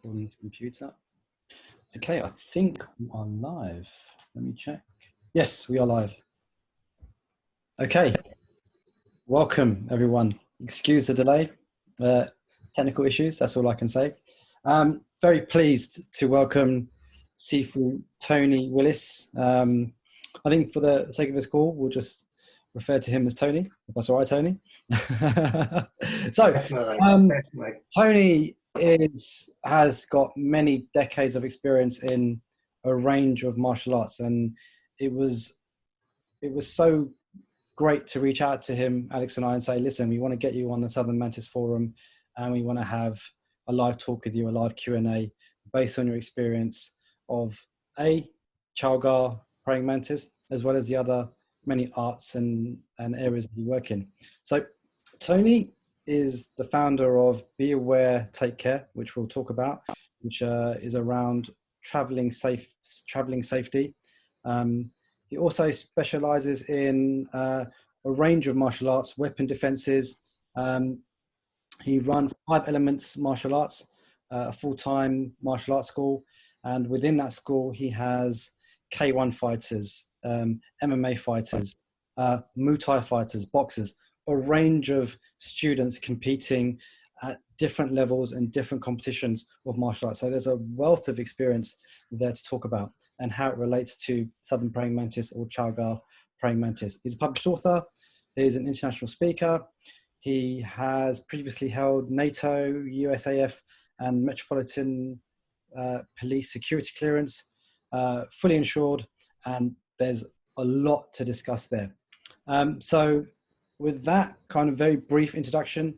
on this computer. Okay, I think we are live. Let me check. Yes, we are live. Okay, welcome everyone. Excuse the delay, technical issues, that's all I can say. Very pleased to welcome Sifu Tony Willis. I think for the sake of this call, we'll just refer to him as Tony, if that's all right, Tony. So, Definitely. Tony has got many decades of experience in a range of martial arts, and it was so great to reach out to him, Alex and I, and say, listen, we want to get you on the Southern Mantis Forum, and we want to have a live talk with you, a live Q&A based on your experience of Chalgar praying mantis, as well as the other many arts and areas that you work in. So Tony is the founder of Be Aware, Take Care, which we'll talk about, which is around traveling safety. He also specializes in a range of martial arts, weapon defenses. He runs 5 Elements Martial Arts, a full-time martial arts school. And within that school, he has K1 fighters, MMA fighters, Muay Thai fighters, boxers, a range of students competing at different levels and different competitions of martial arts. So there's a wealth of experience there to talk about and how it relates to Southern Praying Mantis or Chalgar Praying Mantis. He's a published author. He's an international speaker. He has previously held NATO, USAF, and Metropolitan Police security clearance, fully insured, and there's a lot to discuss there. So with that kind of very brief introduction,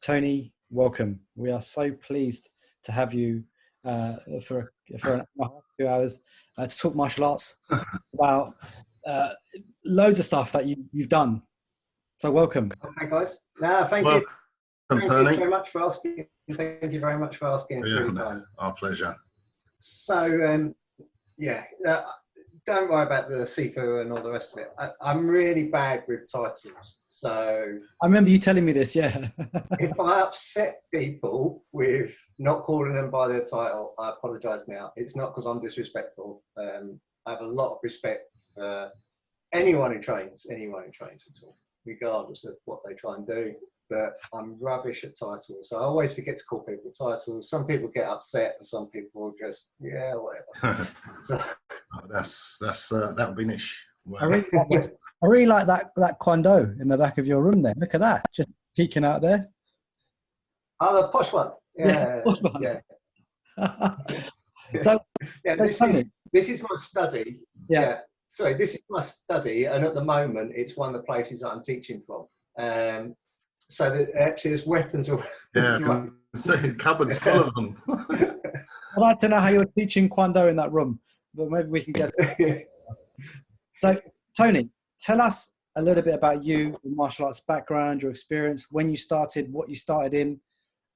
Tony, welcome. We are so pleased to have you for an hour, 2 hours to talk martial arts about loads of stuff that you've done. So welcome. Okay, guys. No, thank you. Thank you very much for asking. Thank you very much for asking. Our pleasure. So, don't worry about the Sifu and all the rest of it. I'm really bad with titles. So I remember you telling me this, yeah. If I upset people with not calling them by their title, I apologise now. It's not because I'm disrespectful. I have a lot of respect for anyone who trains at all, regardless of what they try and do. But I'm rubbish at titles. So I always forget to call people titles. Some people get upset, and some people just, whatever. So, that would be niche. I really like that Kwando in the back of your room there. Look at that, just peeking out there. Oh, the posh one. Yeah. Posh one. Yeah. So, this is my study. Yeah. Sorry, this is my study, and at the moment, it's one of the places that I'm teaching from. So actually, there's weapons. Yeah, so cupboards full of them. I'd like to know how you're teaching Kwando in that room, but maybe we can get it. So, Tony, tell us a little bit about you, your martial arts background, your experience, when you started, what you started in,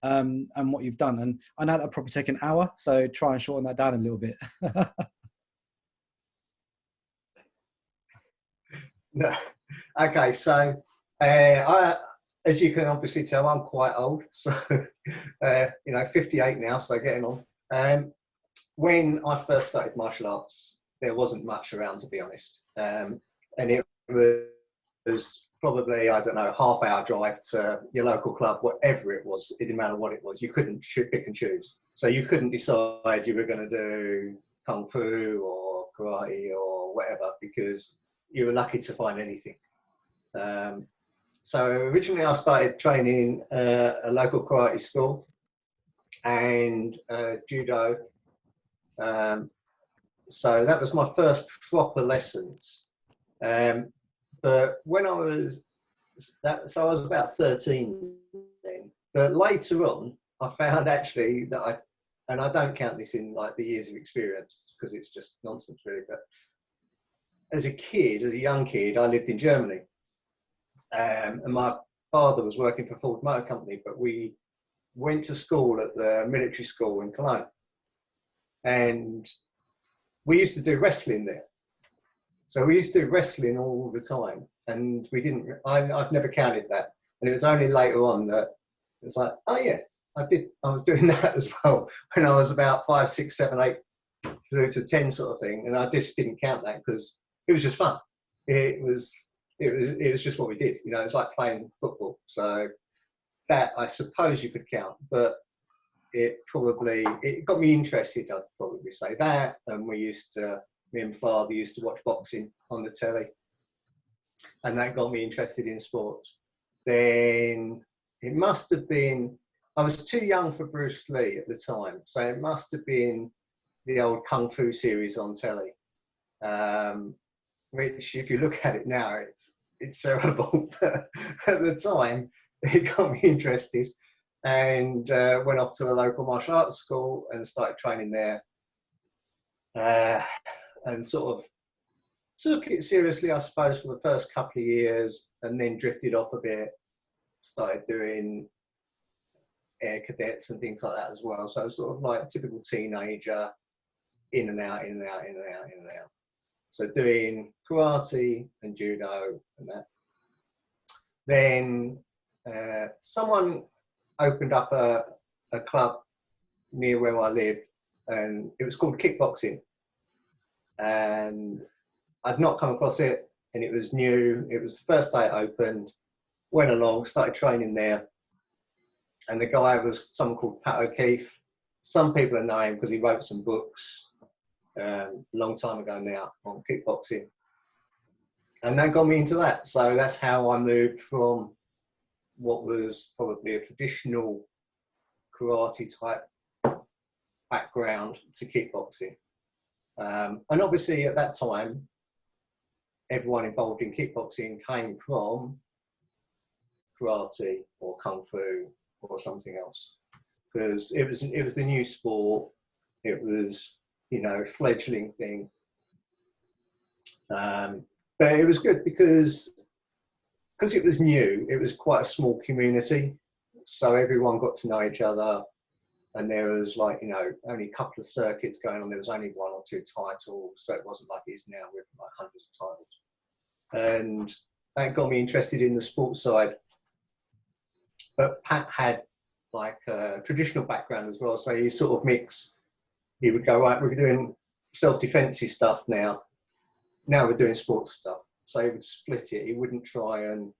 and what you've done. And I know that'll probably take an hour, so try and shorten that down a little bit. No. Okay, so as you can obviously tell, I'm quite old, so 58 now, so getting on. When I first started martial arts, there wasn't much around, to be honest, and it was probably, I don't know, half-hour drive to your local club, whatever it was. It didn't matter what it was. You couldn't pick and choose, so you couldn't decide you were going to do kung fu or karate or whatever, because you were lucky to find anything. So originally I started training a local karate school and judo. So that was my first proper lessons. But when I was I was about 13 then. But later on, I found actually that and I don't count this in like the years of experience because it's just nonsense really. But as a young kid, I lived in Germany. And my father was working for Ford Motor Company, but we went to school at the military school in Cologne. And we used to do wrestling there. So we used to do wrestling all the time. And I've never counted that. And it was only later on that it was like, oh yeah, I was doing that as well when I was about 5, 6, 7, 8 through to 10 sort of thing, and I just didn't count that because it was just fun. It was just what we did. You know, it's like playing football. So that I suppose you could count, but it got me interested. I'd probably say that. And me and father used to watch boxing on the telly, and that got me interested in sports. Then it must have been, I was too young for Bruce Lee at the time, so it must have been the old Kung Fu series on telly, which if you look at it now, it's terrible. But at the time, it got me interested, and went off to the local martial arts school and started training there, and sort of took it seriously, I suppose, for the first couple of years, and then drifted off a bit. Started doing air cadets and things like that as well. So sort of like a typical teenager, in and out, in and out, in and out, in and out. So doing karate and judo and that. Then someone opened up a club near where I lived, and it was called kickboxing. And I'd not come across it, and it was new. It was the first day it opened. Went along, started training there. And the guy was someone called Pat O'Keefe. Some people know him because he wrote some books a long time ago now on kickboxing. And that got me into that. So that's how I moved from what was probably a traditional karate type background to kickboxing. And obviously at that time, everyone involved in kickboxing came from karate or kung fu or something else, because it was the new sport. It was, you know, fledgling thing. But it was good because it was new. It was quite a small community, so everyone got to know each other. And there was, like, you know, only a couple of circuits going on. There was only 1 or 2 titles, so it wasn't like it is now with like hundreds of titles. And that got me interested in the sports side. But Pat had like a traditional background as well, so he sort of mix. He would go, right, we're doing self-defensive stuff now. Now we're doing sports stuff. So he would split it. He wouldn't try and,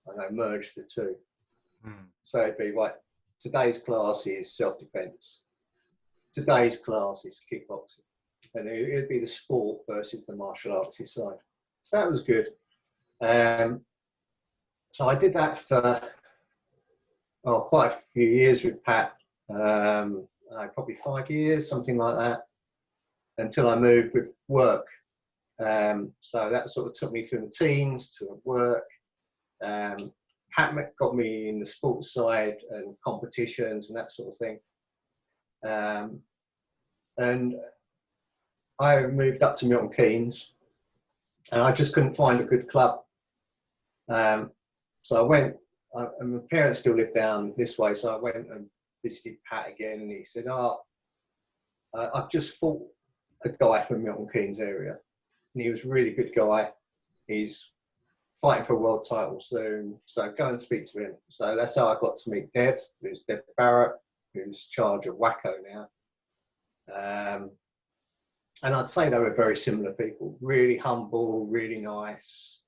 I don't know, merge the two. So it'd be right. Today's class is self-defense. Today's class is kickboxing, and it'd be the sport versus the martial arts side. So that was good. So I did that for quite a few years with Pat, probably 5 years, something like that, until I moved with work. So that sort of took me through the teens to work. Pat got me in the sports side and competitions and that sort of thing. And I moved up to Milton Keynes, and I just couldn't find a good club. So I went, and my parents still live down this way, so I went and visited Pat again, and he said, I've just fought a guy from Milton Keynes area, and he was a really good guy. He's fighting for a world title soon, so go and speak to him. So that's how I got to meet Dev, who's Dev Barrett, who's in charge of Wacko now. And I'd say they were very similar people, really humble, really nice,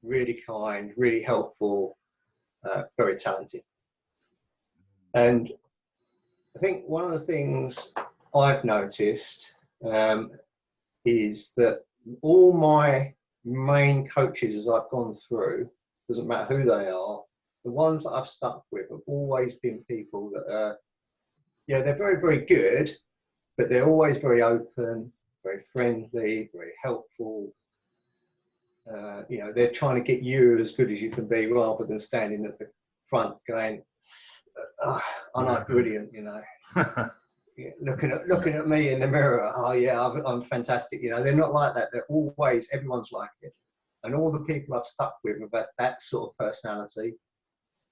really kind, really helpful, very talented. And I think one of the things I've noticed is that all my main coaches as I've gone through, doesn't matter who they are, the ones that I've stuck with have always been people that are, yeah, they're very, very good, but they're always very open, very friendly, very helpful. You know, they're trying to get you as good as you can be, rather than standing at the front going, I'm not brilliant, you know. Yeah, looking at me in the mirror, oh yeah, I'm fantastic. You know, they're not like that. They're always, everyone's like it. And all the people I've stuck with have that sort of personality.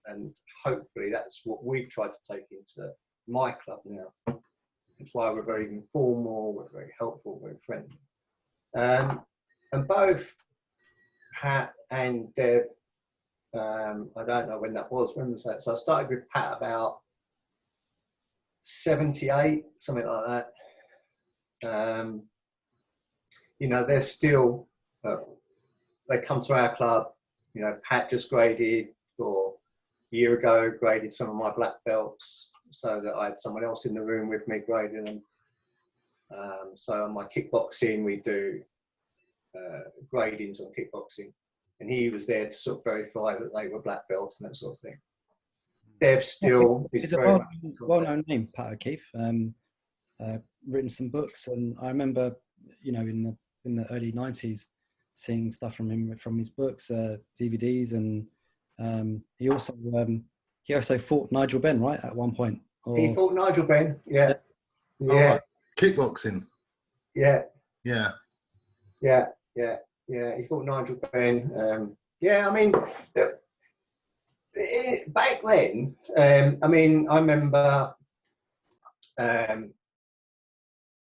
And hopefully that's what we've tried to take into my club now. That's why we're very informal, we're very helpful, very friendly. And both Pat and Dev, I don't know when that was. When was that? So I started with Pat about 78, something like that. You know, they're still, they come to our club. You know, Pat just graded, or a year ago, graded some of my black belts so that I had someone else in the room with me grading them. So on my kickboxing, we do gradings on kickboxing. And he was there to sort of verify that they were black belts and that sort of thing. Dev still is He's a very well-known name, Pat O'Keefe. Written some books, and I remember, you know, in the early '90s, seeing stuff from him from his books, DVDs, and he also fought Nigel Benn, right, at one point. Or, he fought Nigel Benn, yeah. Oh, right. Kickboxing. Yeah. Yeah. Yeah. Yeah. Yeah. He fought Nigel Benn. Yeah, I mean, back then, I mean, I remember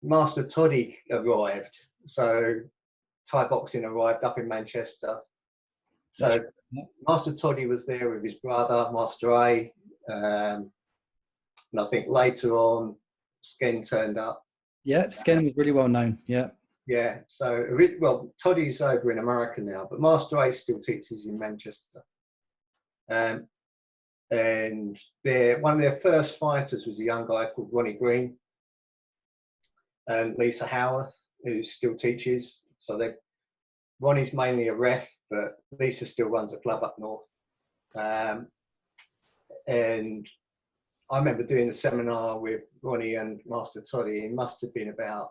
Master Toddy arrived. So Thai boxing arrived up in Manchester. So Master Toddy was there with his brother, Master A. And I think later on, Sken turned up. Yeah, Sken was really well known. Yeah. Yeah. So, well, Toddy's over in America now, but Master A still teaches in Manchester. And one of their first fighters was a young guy called Ronnie Green and Lisa Howarth, who still teaches. So Ronnie's mainly a ref, but Lisa still runs a club up north. And I remember doing a seminar with Ronnie and Master Toddy. It must have been about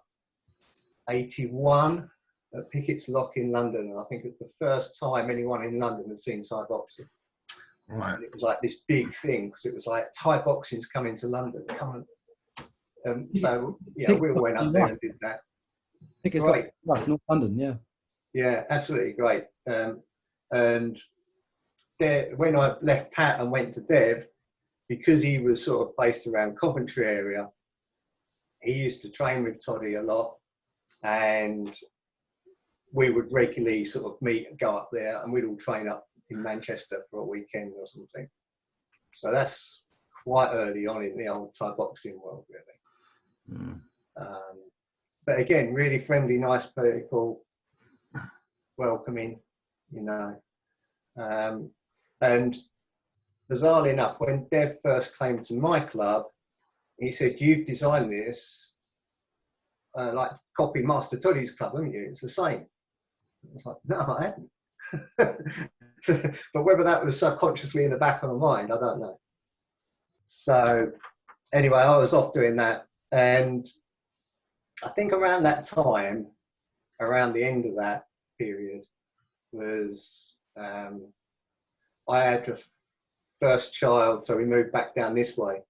81 at Pickett's Lock in London. And I think it was the first time anyone in London had seen Thai boxing. Right. And it was like this big thing, because it was like Thai boxing's coming to London. Come on. So yeah, we all went up there and did that. Great. That's North London, yeah. Yeah, absolutely great. And there, when I left Pat and went to Dev, because he was sort of based around Coventry area, he used to train with Toddy a lot, and we would regularly sort of meet and go up there, and we'd all train up in Manchester for a weekend or something. So that's quite early on in the old Thai boxing world, really. Mm. But again, really friendly, nice people, welcoming, you know. And bizarrely enough, when Dev first came to my club, he said, "You've designed this like copy Master Toddy's club, haven't you? It's the same." I was like, "No, I hadn't." But whether that was subconsciously in the back of my mind, I don't know. So anyway, I was off doing that. And I think around that time, around the end of that period, was I had a first child, so we moved back down this way.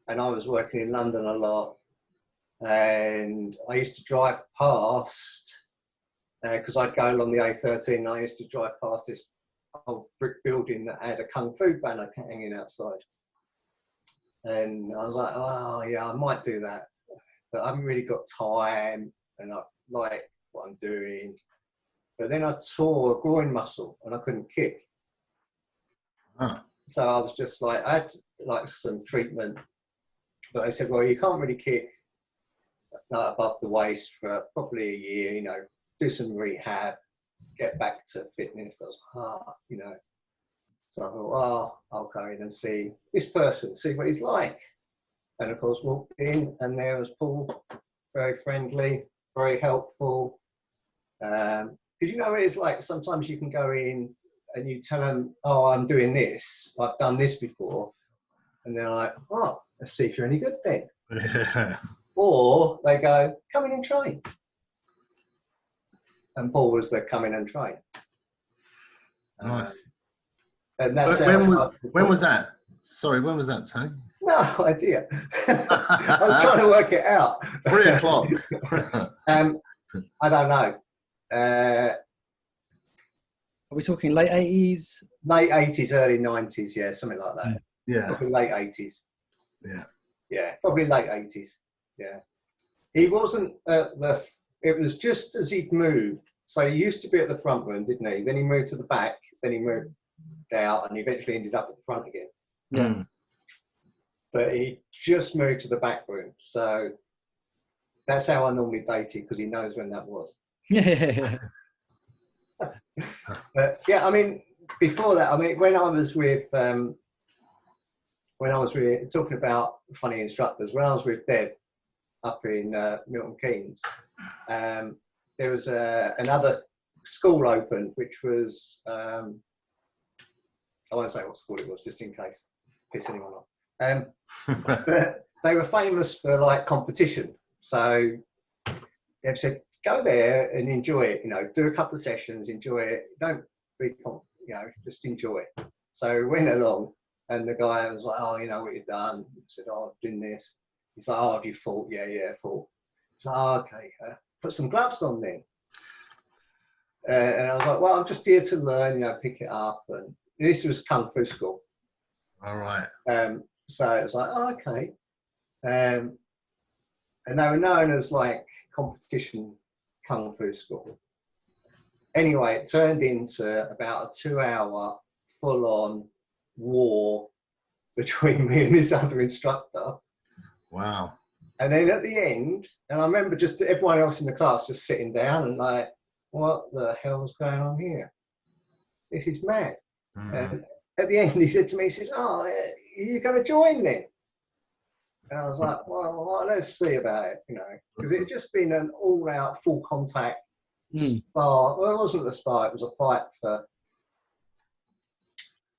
And I was working in London a lot. And I used to drive past, because I'd go along the A13, and I used to drive past this old brick building that had a Kung Fu banner hanging outside. And I was like, oh yeah, I might do that. But I haven't really got time, and I like what I'm doing. But then I tore a groin muscle and I couldn't kick. Huh. So I was just like, I had like some treatment. But they said, well, you can't really kick above the waist for probably a year, you know, do some rehab, get back to fitness. I was, you know. So I thought, well, I'll go in and see this person, see what he's like. And of course, walked in, and there was Paul, very friendly, very helpful. Because you know, it's like sometimes you can go in and you tell them, oh, I'm doing this, I've done this before. And they're like, oh, let's see if you're any good then. Yeah. Or they go, come in and train. And Paul was the come in and train. Nice. And that's when was that? Sorry, when was that, Tony? No idea. I was trying to work it out. 3 o'clock. I don't know. Are we talking late 80s? Late 80s, early 90s, yeah, something like that. Yeah. Probably late 80s. Yeah. Yeah, probably late 80s. Yeah. He wasn't at the, it was just as he'd moved. So he used to be at the front room, didn't he? Then he moved to the back, then he moved out, and eventually ended up at the front again. Yeah. but he just moved to the back room. So that's how I normally date it, because he knows when that was. Yeah. But yeah, I mean, before that, I mean, when I was with talking about funny instructors, when I was with Deb up in Milton Keynes, there was another school opened, which was I won't say what school it was, just in case piss anyone off. But they were famous for like competition, so they've said go there and enjoy it. You know, do a couple of sessions, enjoy it. Don't be, just enjoy it. So we went along, and the guy was like, "Oh, you know what you've done?" He said, "Oh, I've done this." He's like, "Oh, have you fought?" "Yeah, fought." He's like, "Oh, okay, put some gloves on then." And I was like, "Well, I'm just here to learn, pick it up." And this was Kung Fu school. All right. So it was like, "Oh, okay." And they were known as like competition Kung Fu school. Anyway, it turned into about a 2-hour full-on war between me and this other instructor. Wow. And then at the end, and I remember just everyone else in the class just sitting down and like, what the hell's going on here? This is mad. And at the end, he said to me, he said, "Oh, you're going to join then?" And I was like, well, let's see about it, because it had just been an all-out, full contact spar. Well, it wasn't a spar, it was a fight for,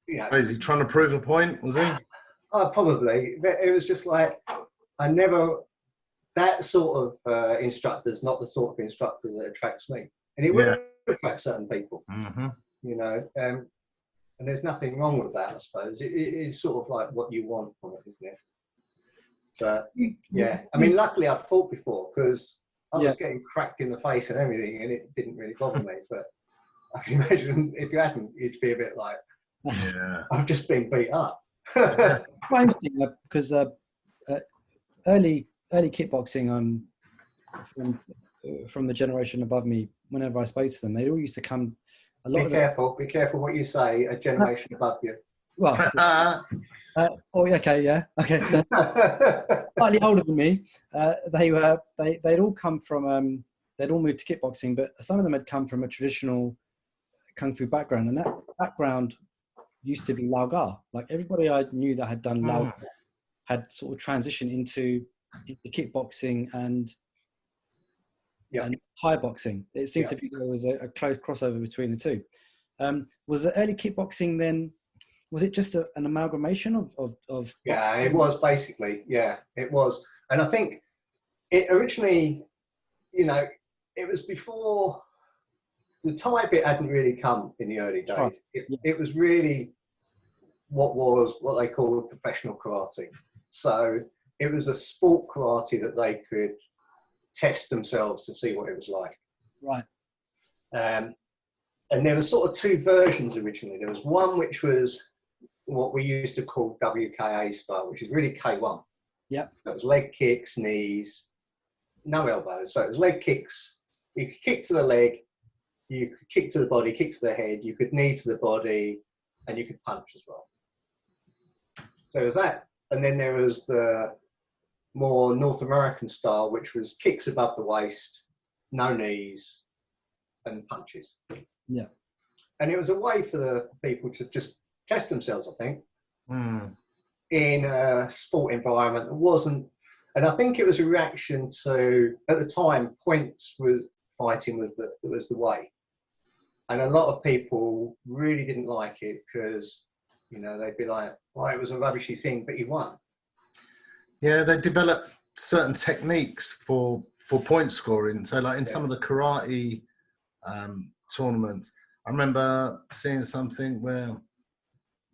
Is he trying to prove a point, was he? Probably. But it was just like, that sort of instructor is not the sort of instructor that attracts me. And it will attract certain people, and there's nothing wrong with that, I suppose. It's sort of like what you want from it, isn't it? But yeah, I mean, luckily I've fought before, because I was getting cracked in the face and everything, and it didn't really bother me. But I can imagine if you hadn't, you'd be a bit like, I've just been beat up. Strange thing, because early kickboxing, from the generation above me, whenever I spoke to them, they all used to come. Be careful what you say. A generation above you. Well, okay. So slightly older than me. They'd all come from. They'd all moved to kickboxing, but some of them had come from a traditional kung fu background, and that background used to be Lao Ga. Like everybody I knew that had done Lao Ga had sort of transitioned into kickboxing and Thai boxing. It seemed to be there was a close crossover between the two. Was the early kickboxing then? Was it just an amalgamation of? Yeah, it was basically. Yeah, it was, and I think it originally, it was before the Thai bit hadn't really come in the early days. Right. It was really what they called professional karate. So it was a sport karate that they could test themselves to see what it was like. Right. And there were sort of two versions originally. There was one which was what we used to call WKA style, which is really K1. Yeah. That was leg kicks, knees, no elbows. So it was leg kicks. You could kick to the leg, you could kick to the body, kick to the head, you could knee to the body, and you could punch as well. So there was that. And then there was the more North American style, which was kicks above the waist, no knees, and punches. Yeah. And it was a way for the people to just test themselves, I think, in a sport environment that wasn't. And I think it was a reaction to, at the time, fighting was the way. And a lot of people really didn't like it because, they'd be like, well, it was a rubbishy thing, but you won. Yeah, they developed certain techniques for point scoring. So like in some of the karate tournaments, I remember seeing something where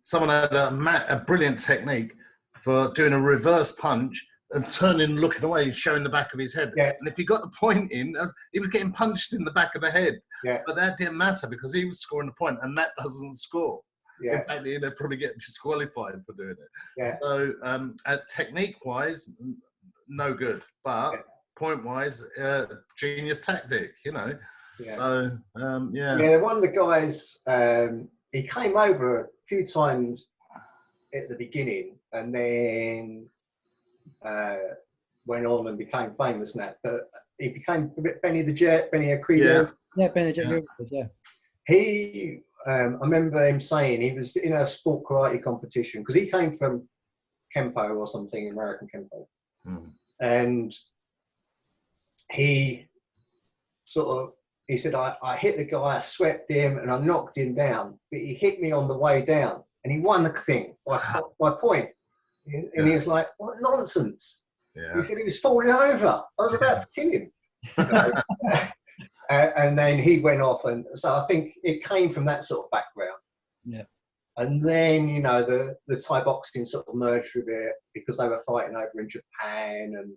someone had a brilliant technique for doing a reverse punch and turning and looking away, showing the back of his head. Yeah. And if he got the point in, he was getting punched in the back of the head. Yeah. But that didn't matter because he was scoring the point, and that doesn't score. Yeah. In fact, they'd probably get disqualified for doing it. Yeah. So technique-wise, no good. But point-wise, genius tactic, Yeah. So, Yeah, one of the guys, he came over a few times at the beginning, and then went on and became famous now. But he became Benny the Jet, Benny Acredo. Yeah, Benny the Jet. Yeah. He, I remember him saying he was in a sport karate competition because he came from Kempo or something, American Kempo, and he said, I hit the guy, I swept him, and I knocked him down, but he hit me on the way down, and he won the thing by point. And he was like, what nonsense. Yeah. He said he was falling over. I was about to kill him. And then he went off, and so I think it came from that sort of background. Yeah. And then, you know, the Thai boxing sort of merged with it because they were fighting over in Japan and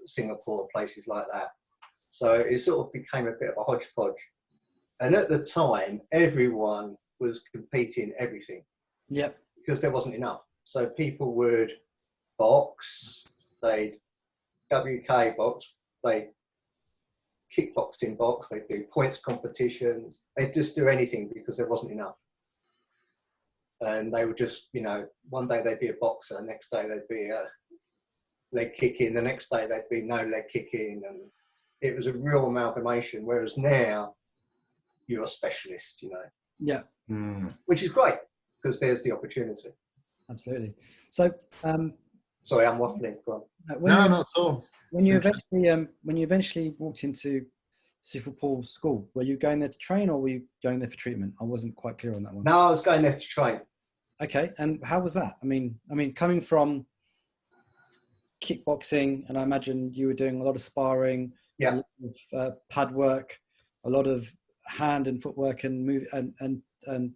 Singapore, places like that. So it sort of became a bit of a hodgepodge. And at the time, everyone was competing everything. Yep. Because there wasn't enough. So people would box, they'd WK box, they'd kickboxing box, they'd do points competitions, they'd just do anything because there wasn't enough. And they would just, you know, one day they'd be a boxer, next day they'd be a leg kicking, the next day they'd be no leg kicking, and it was a real amalgamation. Whereas now you're a specialist, you know. Yeah. Which is great because there's the opportunity. Absolutely. So, sorry, I'm waffling. Go on. No, not at all. When you eventually walked into Sifu Paul's school, were you going there to train or were you going there for treatment? I wasn't quite clear on that one. No, I was going there to train. Okay, and how was that? I mean, coming from kickboxing, and I imagine you were doing a lot of sparring, a lot of pad work, a lot of hand and footwork and move, and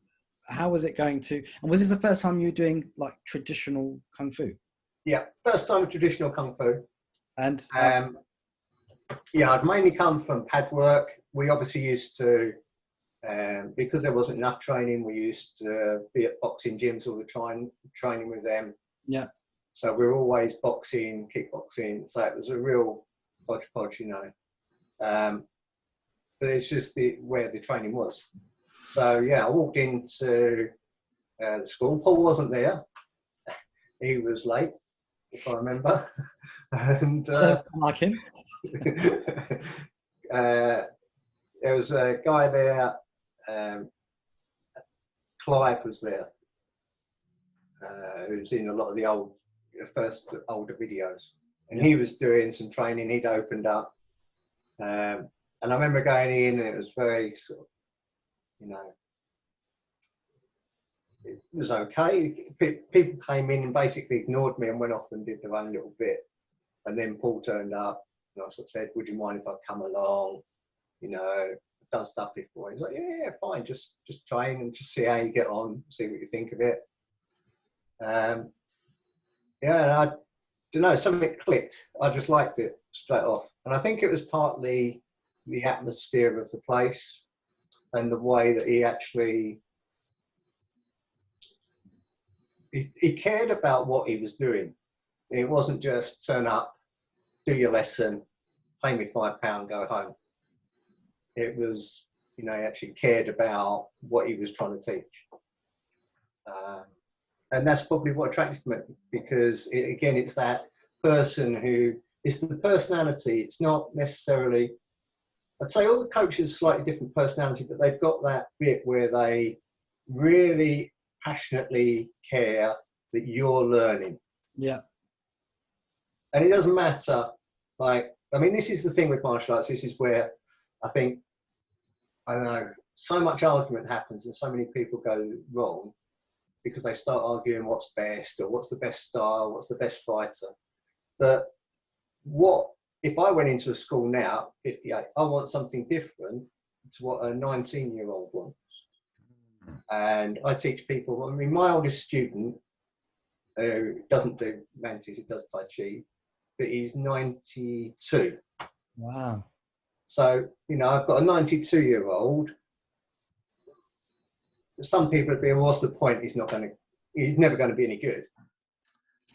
how was it going to? And was this the first time you were doing like traditional kung fu? Yeah, first time traditional kung fu. And yeah, I'd mainly come from pad work. We obviously used to, because there wasn't enough training, we used to be at boxing gyms all the time, training with them. Yeah. So we were always boxing, kickboxing. So it was a real hodgepodge, you know. But it's just where the training was. So yeah, I walked into the school. Paul wasn't there. He was late, if I remember. And like him. There was a guy there. Clive was there, who's in a lot of the older videos, and he was doing some training. He'd opened up, and I remember going in, and it was very sort of, you know, it was okay. People came in and basically ignored me and went off and did their own little bit. And then Paul turned up, and I sort of said, "Would you mind if I come along? You know, I've done stuff before." He's like, "Yeah, fine. Just train and just see how you get on, see what you think of it." Yeah, and I don't know, something clicked. I just liked it straight off, and I think it was partly the atmosphere of the place and the way that he actually he cared about what he was doing. It wasn't just turn up, do your lesson, pay me £5, go home. It was, you know, he actually cared about what he was trying to teach. And that's probably what attracted me, because again, it's that person who, it's the personality. It's not necessarily, I'd say all the coaches are slightly different personality, but they've got that bit where they really passionately care that you're learning. Yeah. And it doesn't matter, like, I mean, this is the thing with martial arts. This is where I think, I don't know, so much argument happens and so many people go wrong because they start arguing what's best or what's the best style, what's the best fighter. But what, if I went into a school now, 58, I want something different to what a 19-year-old wants. And I teach people, I mean, my oldest student, who doesn't do Mantis, he does Tai Chi, but he's 92. Wow. So, you know, I've got a 92-year-old. Some people would be, well, what's the point? He's never going to be any good.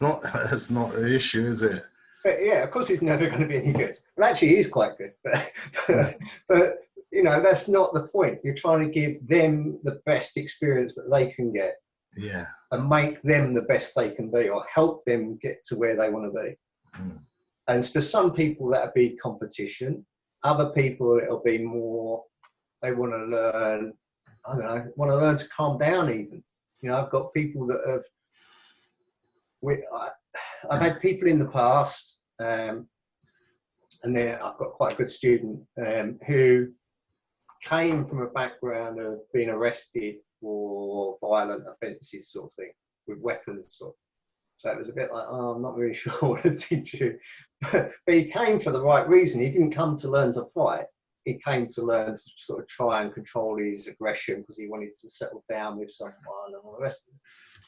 That's not the issue, is it? But yeah, of course he's never going to be any good. Well, actually, he's quite good. But you know, that's not the point. You're trying to give them the best experience that they can get. Yeah. And make them the best they can be, or help them get to where they want to be. And for some people, that'll be competition. Other people, it'll be more, they want to learn, I don't know, want to learn to calm down even. You know, I've got people that have, I've had people in the past, and then I've got quite a good student who came from a background of being arrested for violent offences sort of thing, with weapons sort of. So it was a bit like, oh, I'm not really sure what to teach you. But he came for the right reason. He didn't come to learn to fight. He came to learn to sort of try and control his aggression because he wanted to settle down with someone and all the rest of it.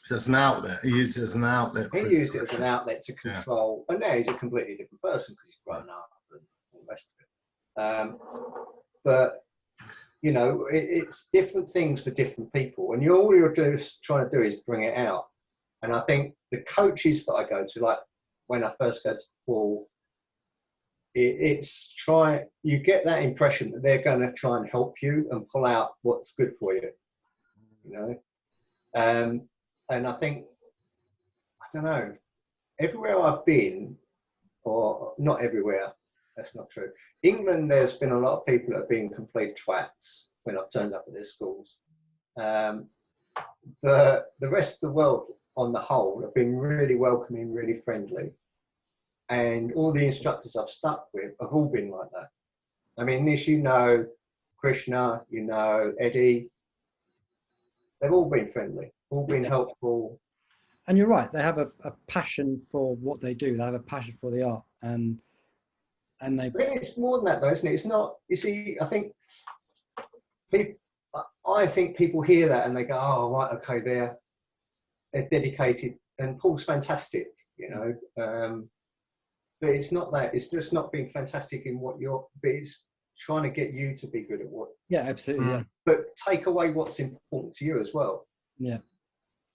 So it's an outlet. He used it as an outlet. He used it as an outlet to control. And now he's a completely different person because he's grown up and all the rest of it. But, you know, it's different things for different people. And all you're trying to do is bring it out. And I think the coaches that I go to, like when I first go to Paul, you get that impression that they're going to try and help you and pull out what's good for you, you know. And I think, I don't know, everywhere I've been, or not everywhere, that's not true. England, there's been a lot of people that have been complete twats when I've turned up at their schools. But the rest of the world, on the whole, have been really welcoming, really friendly. And all the instructors I've stuck with have all been like that. I mean, Nish, you know, Krishna, you know, Eddie, they've all been friendly, all been helpful. And you're right, they have a passion for what they do. They have a passion for the art. And they... I think it's more than that though, isn't it? It's not, you see, I think people hear that and they go, oh, right, okay, they're dedicated, and Paul's fantastic, you know, but it's not that. It's just not being fantastic in what but it's trying to get you to be good at what. Yeah, absolutely. Yeah. But take away what's important to you as well. Yeah.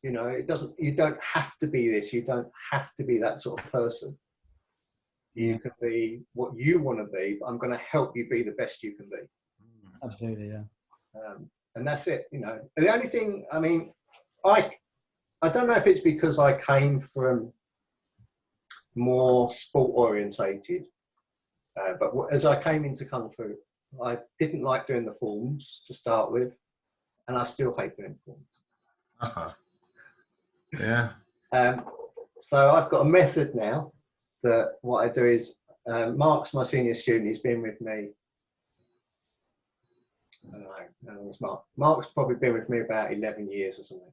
You know, you don't have to be this. You don't have to be that sort of person. You can be what you want to be, but I'm going to help you be the best you can be. Absolutely, yeah. And that's it, you know. The only thing, I mean, I don't know if it's because I came from more sport orientated, but as I came into Kung Fu, I didn't like doing the forms to start with, and I still hate doing forms. Yeah. So I've got a method now that what I do is, Mark's my senior student, he's been with me, I don't know, how long is Mark? Mark's probably been with me about 11 years or something.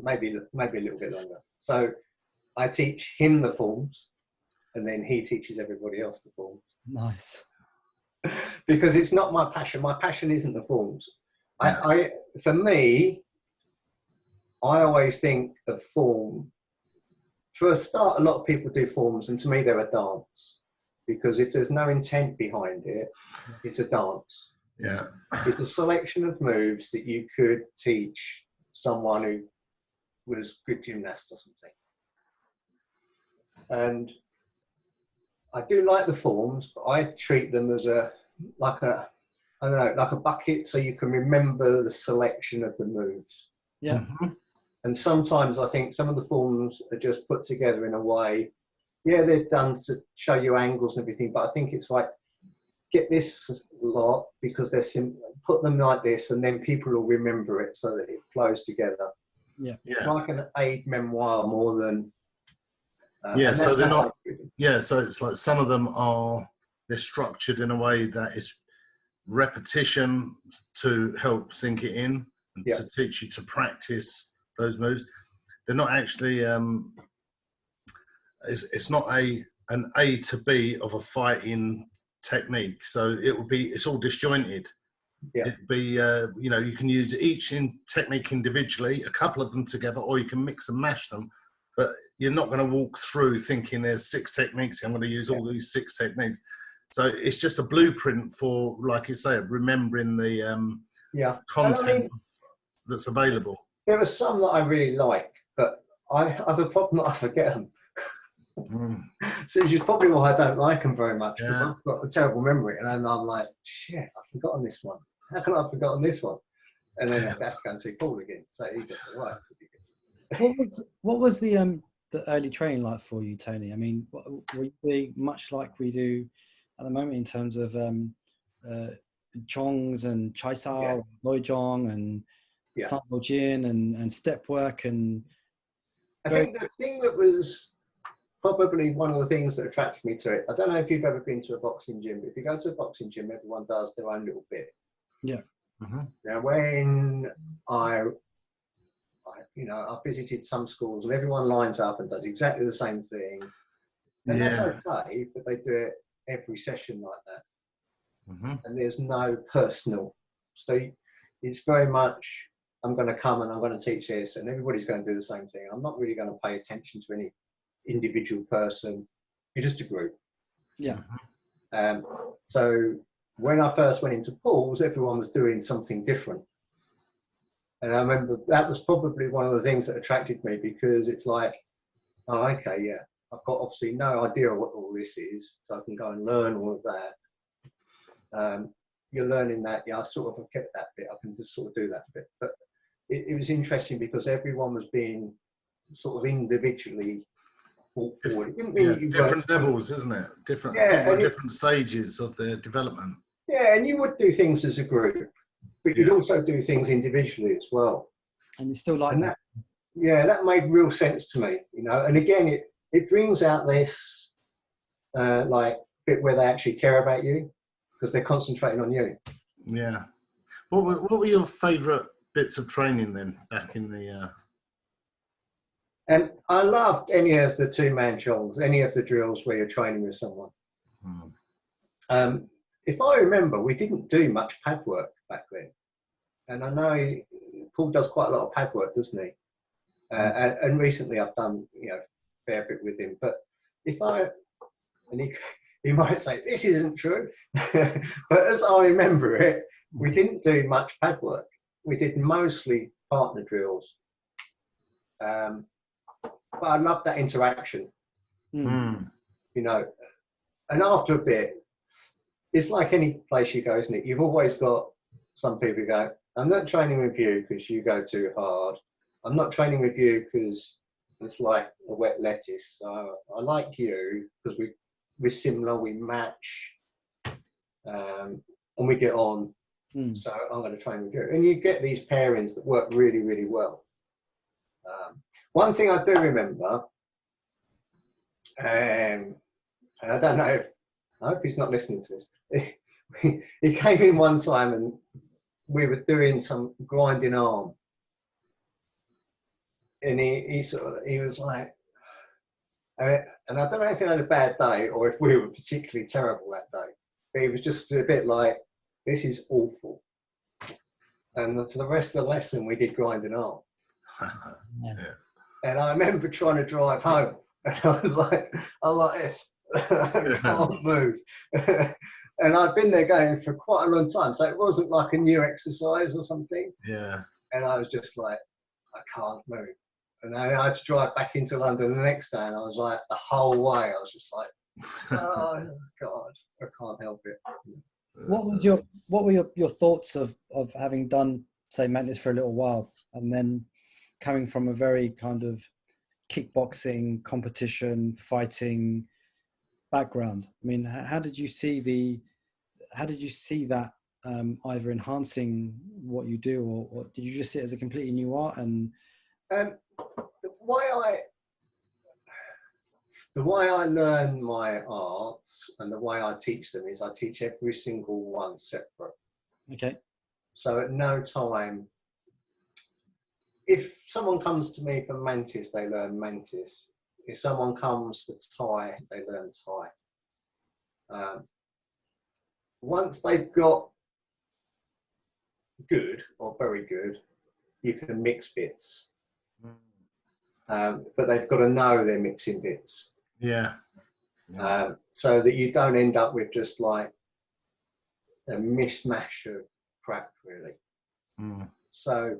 Maybe a little bit longer. So I teach him the forms, and then he teaches everybody else the forms. Nice. Because it's not my passion. My passion isn't the forms. Yeah. For me, I always think of form. For a start, a lot of people do forms, and to me, they're a dance. Because if there's no intent behind it, it's a dance. Yeah. It's a selection of moves that you could teach someone who was a good gymnast or something. And I do like the forms, but I treat them as like a bucket, so you can remember the selection of the moves. Yeah. Mm-hmm. And sometimes I think some of the forms are just put together in a way, yeah, they're done to show you angles and everything, but I think it's like, get this lot because they're put them like this, and then people will remember it so that it flows together. Yeah. It's like an aid memoir more than. So they're not. Yeah, so it's like some of them they're structured in a way that is repetition to help sink it in and to teach you to practice those moves. They're not actually. It's not an A to B of a fighting technique. So it's all disjointed. Yeah. It'd be, you can use each technique individually, a couple of them together, or you can mix and mash them. But you're not going to walk through thinking there's 6 techniques. I'm going to use all these 6 techniques. So it's just a blueprint for, like you say, remembering the content that's available. There are some that I really like, but I have a problem that I forget them. So which is probably why I don't like them very much, because I've got a terrible memory, and I'm like, shit, I've forgotten this one. How can I have forgotten this one? and then I have to go and see Paul again. So he gets the right because he gets. What was the early training like for you, Tony? I mean, were you doing much like we do at the moment in terms of Chongs and Chaisao, Yeah. Loijong and Yeah. Sanbo Jin and step work and. I think the thing that was probably one of the things that attracted me to it. I don't know if you've ever been to a boxing gym, but if you go to a boxing gym, everyone does their own little bit. Yeah. Mm-hmm. Now, when I visited some schools and everyone lines up and does exactly the same thing, and that's okay, but they do it every session like that. Mm-hmm. And there's no personal. So it's very much, I'm going to come and I'm going to teach this, and everybody's going to do the same thing. I'm not really going to pay attention to any individual person. You're just a group. Yeah. So when I first went into Paul's, everyone was doing something different. And I remember that was probably one of the things that attracted me, because it's like, oh, okay, yeah, I've got obviously no idea what all this is, so I can go and learn all of that. You're learning that, yeah, I sort of get that bit, I can just sort of do that bit. But it was interesting because everyone was being sort of individually brought forward. It didn't mean different levels, isn't it? Different, different stages of their development. Yeah, and you would do things as a group, but you'd also do things individually as well. And you still like that? Yeah, that made real sense to me, you know. And again, it brings out this like bit where they actually care about you, because they're concentrating on you. Yeah. What were your favourite bits of training then, back in the? And I loved any of the two-man chongs, any of the drills where you're training with someone. If I remember, we didn't do much pad work back then. And I know Paul does quite a lot of pad work, doesn't he? And recently I've done, a fair bit with him. But he might say, this isn't true. But as I remember it, we didn't do much pad work. We did mostly partner drills. But I love that interaction, and after a bit, it's like any place you go, isn't it? You've always got some people who go, I'm not training with you because you go too hard. I'm not training with you because it's like a wet lettuce. So I like you because we're similar, we match, and we get on. So I'm going to train with you. And you get these pairings that work really, really well. One thing I do remember, and I don't know I hope he's not listening to this. He came in one time and we were doing some grinding arm. And he was like, and I don't know if he had a bad day or if we were particularly terrible that day, but he was just a bit like, this is awful. And for the rest of the lesson, we did grinding arm. And I remember trying to drive home, and I was like, I'm like this, I can't move. And I'd been there going for quite a long time, so it wasn't like a new exercise or something. Yeah. And I was just like, I can't move. And then I had to drive back into London the next day, and I was like, the whole way, I was just like, oh God, I can't help it. What were your thoughts of having done, say, Mantis for a little while, and then coming from a very kind of kickboxing, competition, fighting background? I mean, how did you see that either enhancing what you do, or did you just see it as a completely new art? And the way I learn my arts and the way I teach them is I teach every single one separate. Okay. So at no time, if someone comes to me for Mantis, they learn Mantis. If someone comes for Thai, they learn Thai. Once they've got good or very good, you can mix bits. But they've got to know they're mixing bits. Yeah. So that you don't end up with just like a mishmash of crap, really. So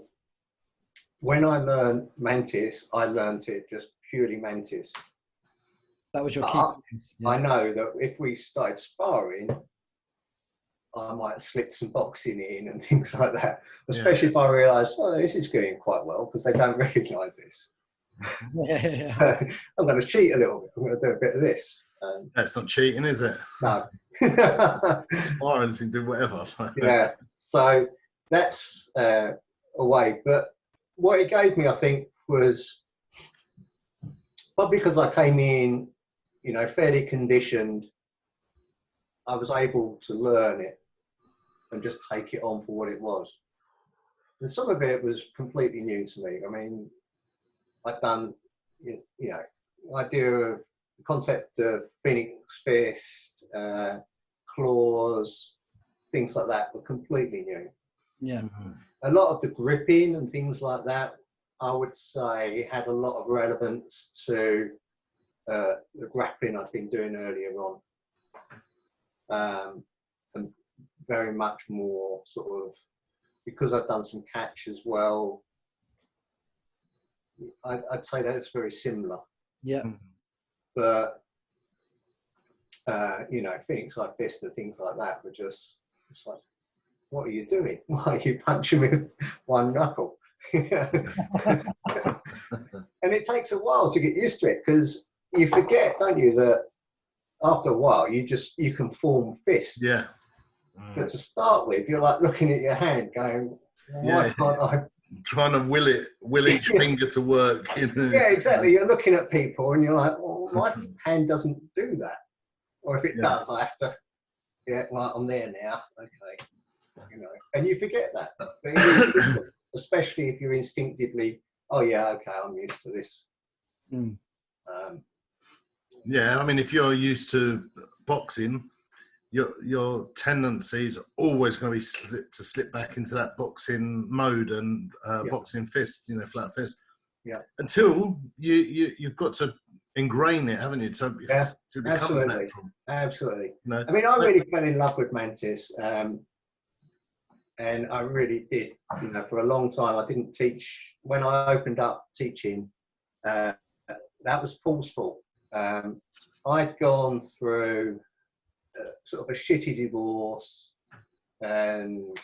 when I learned Mantis, I learned it just purely Mantis. That was your key. I know that if we started sparring, I might slip some boxing in and things like that. Especially if I realise, oh, this is going quite well, because they don't recognise this. I'm going to cheat a little bit. I'm going to do a bit of this. That's not cheating, is it? No. Sparring, you can do whatever. Yeah. So that's a way. But what it gave me, I think, was probably because I came in, you know, fairly conditioned. I was able to learn it and just take it on for what it was. And some of it was completely new to me. I mean, I've done, you know, the idea of the concept of Phoenix Fist, claws, things like that were completely new. Yeah. A lot of the gripping and things like that, I would say, had a lot of relevance to the grappling I'd been doing earlier on. And very much more sort of, because I've done some catch as well, I'd say that it's very similar. Yeah. But, you know, things like this and things like that were just like, what are you doing? Why are you punching me with one knuckle? And it takes a while to get used to it, because you forget, don't you, that after a while you can form fists. Yeah. But to start with, you're like looking at your hand going, why can't I? Trying to will each finger to work. You know? Yeah, exactly. You're looking at people and you're like, well, my hand doesn't do that. Or if it does, I have to, well, I'm there now. Okay. You know, and you forget that. But it is difficult, especially if you're instinctively, oh yeah, okay, I'm used to this. Yeah, I mean, if you're used to boxing, your tendency is always going to be to slip back into that boxing mode and boxing fist, you know, flat fist. Yeah. Until you've got to ingrain it, haven't you? So it becomes natural. Absolutely. You know? I mean, I really fell in love with Mantis, and I really did. You know, for a long time, I didn't teach. When I opened up teaching, that was Paul's fault. I'd gone through sort of a shitty divorce, and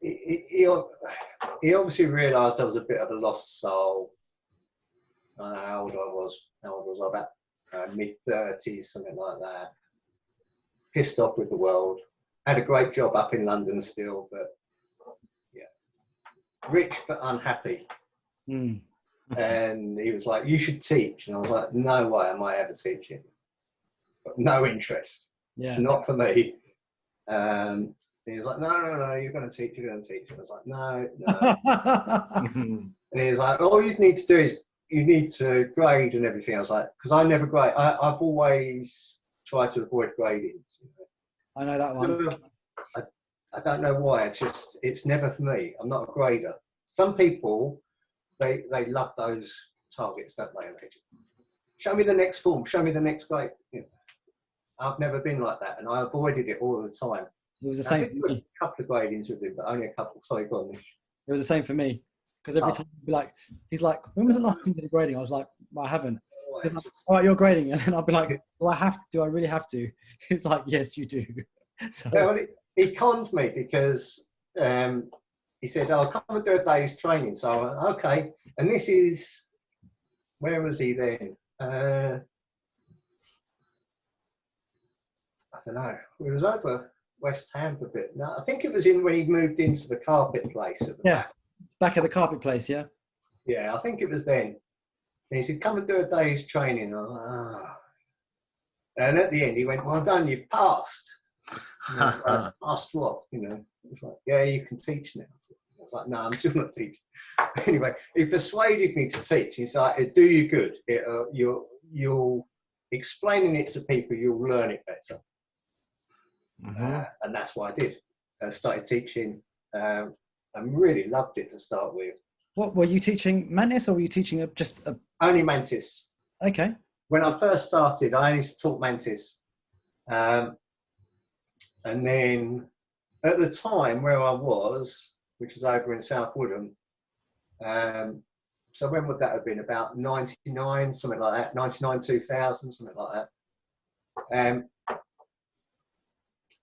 he obviously realised I was a bit of a lost soul. I don't know how old I was. How old was I? About mid-30s, something like that. Pissed off with the world. Had a great job up in London still, but yeah, rich but unhappy. And he was like, "You should teach," and I was like, "No way am I ever teaching. Got no interest. It's not for me." And he was like, "No, you're going to teach. You're going to teach." And I was like, "No." And he was like, "All you need to do is you need to grade and everything." I was like, "Because I never grade. I've always tried to avoid grading." You know? I know that one. I don't know why. It's never for me. I'm not a grader. Some people, they love those targets, don't they? They show me the next form. Show me the next grade. You know, I've never been like that, and I avoided it all the time. It was the same for me. A couple of gradings with him, but only a couple. Sorry, go on, Nish. It was the same for me, because every time he'd be like, he's like, "When was the last time you did a grading?" I was like, "Well, I haven't." He's like, "All right, you're grading," and then I'll be like, "Do I really have to?" He's like, "Yes, you do." So. Yeah, well, he conned me because he said, "I'll come and do a day's training." So I went, okay. And this is, where was he then? I don't know. It was over West Ham for a bit. No, I think it was when he moved into the carpet place at the back at the carpet place, yeah? Yeah, I think it was then. And he said, "Come and do a day's training." I was like, "Ah." And at the end, he went, "Well done, you've passed." And I was like, "Passed what?" You know, it's like, "Yeah, you can teach now." I was like, "No, I'm still not teaching." Anyway, he persuaded me to teach. He's like, "It'll do you good. You'll explaining it to people, you'll learn it better." And that's what I did. I started teaching and really loved it to start with. What were you teaching, Mantis, or were you teaching only Mantis? Okay. When I first started, I only taught Mantis. And then at the time where I was, which was over in South Woodham, so when would that have been? About 99, something like that, 99, 2000, something like that.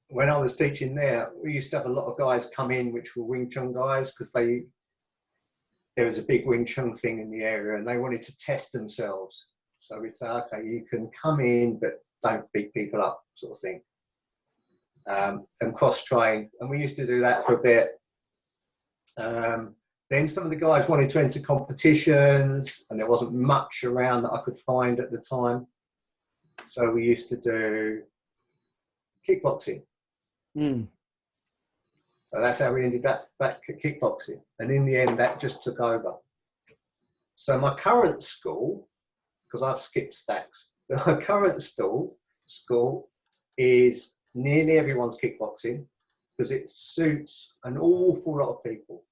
when I was teaching there, we used to have a lot of guys come in which were Wing Chun guys, because there was a big Wing Chun thing in the area and they wanted to test themselves. So we'd say, okay, you can come in, but don't beat people up, sort of thing. And cross-train. And we used to do that for a bit. Then some of the guys wanted to enter competitions and there wasn't much around that I could find at the time. So we used to do kickboxing. So that's how we ended up back at kickboxing. And in the end, that just took over. So my current school, because I've skipped stacks, my current school is nearly everyone's kickboxing, because it suits an awful lot of people.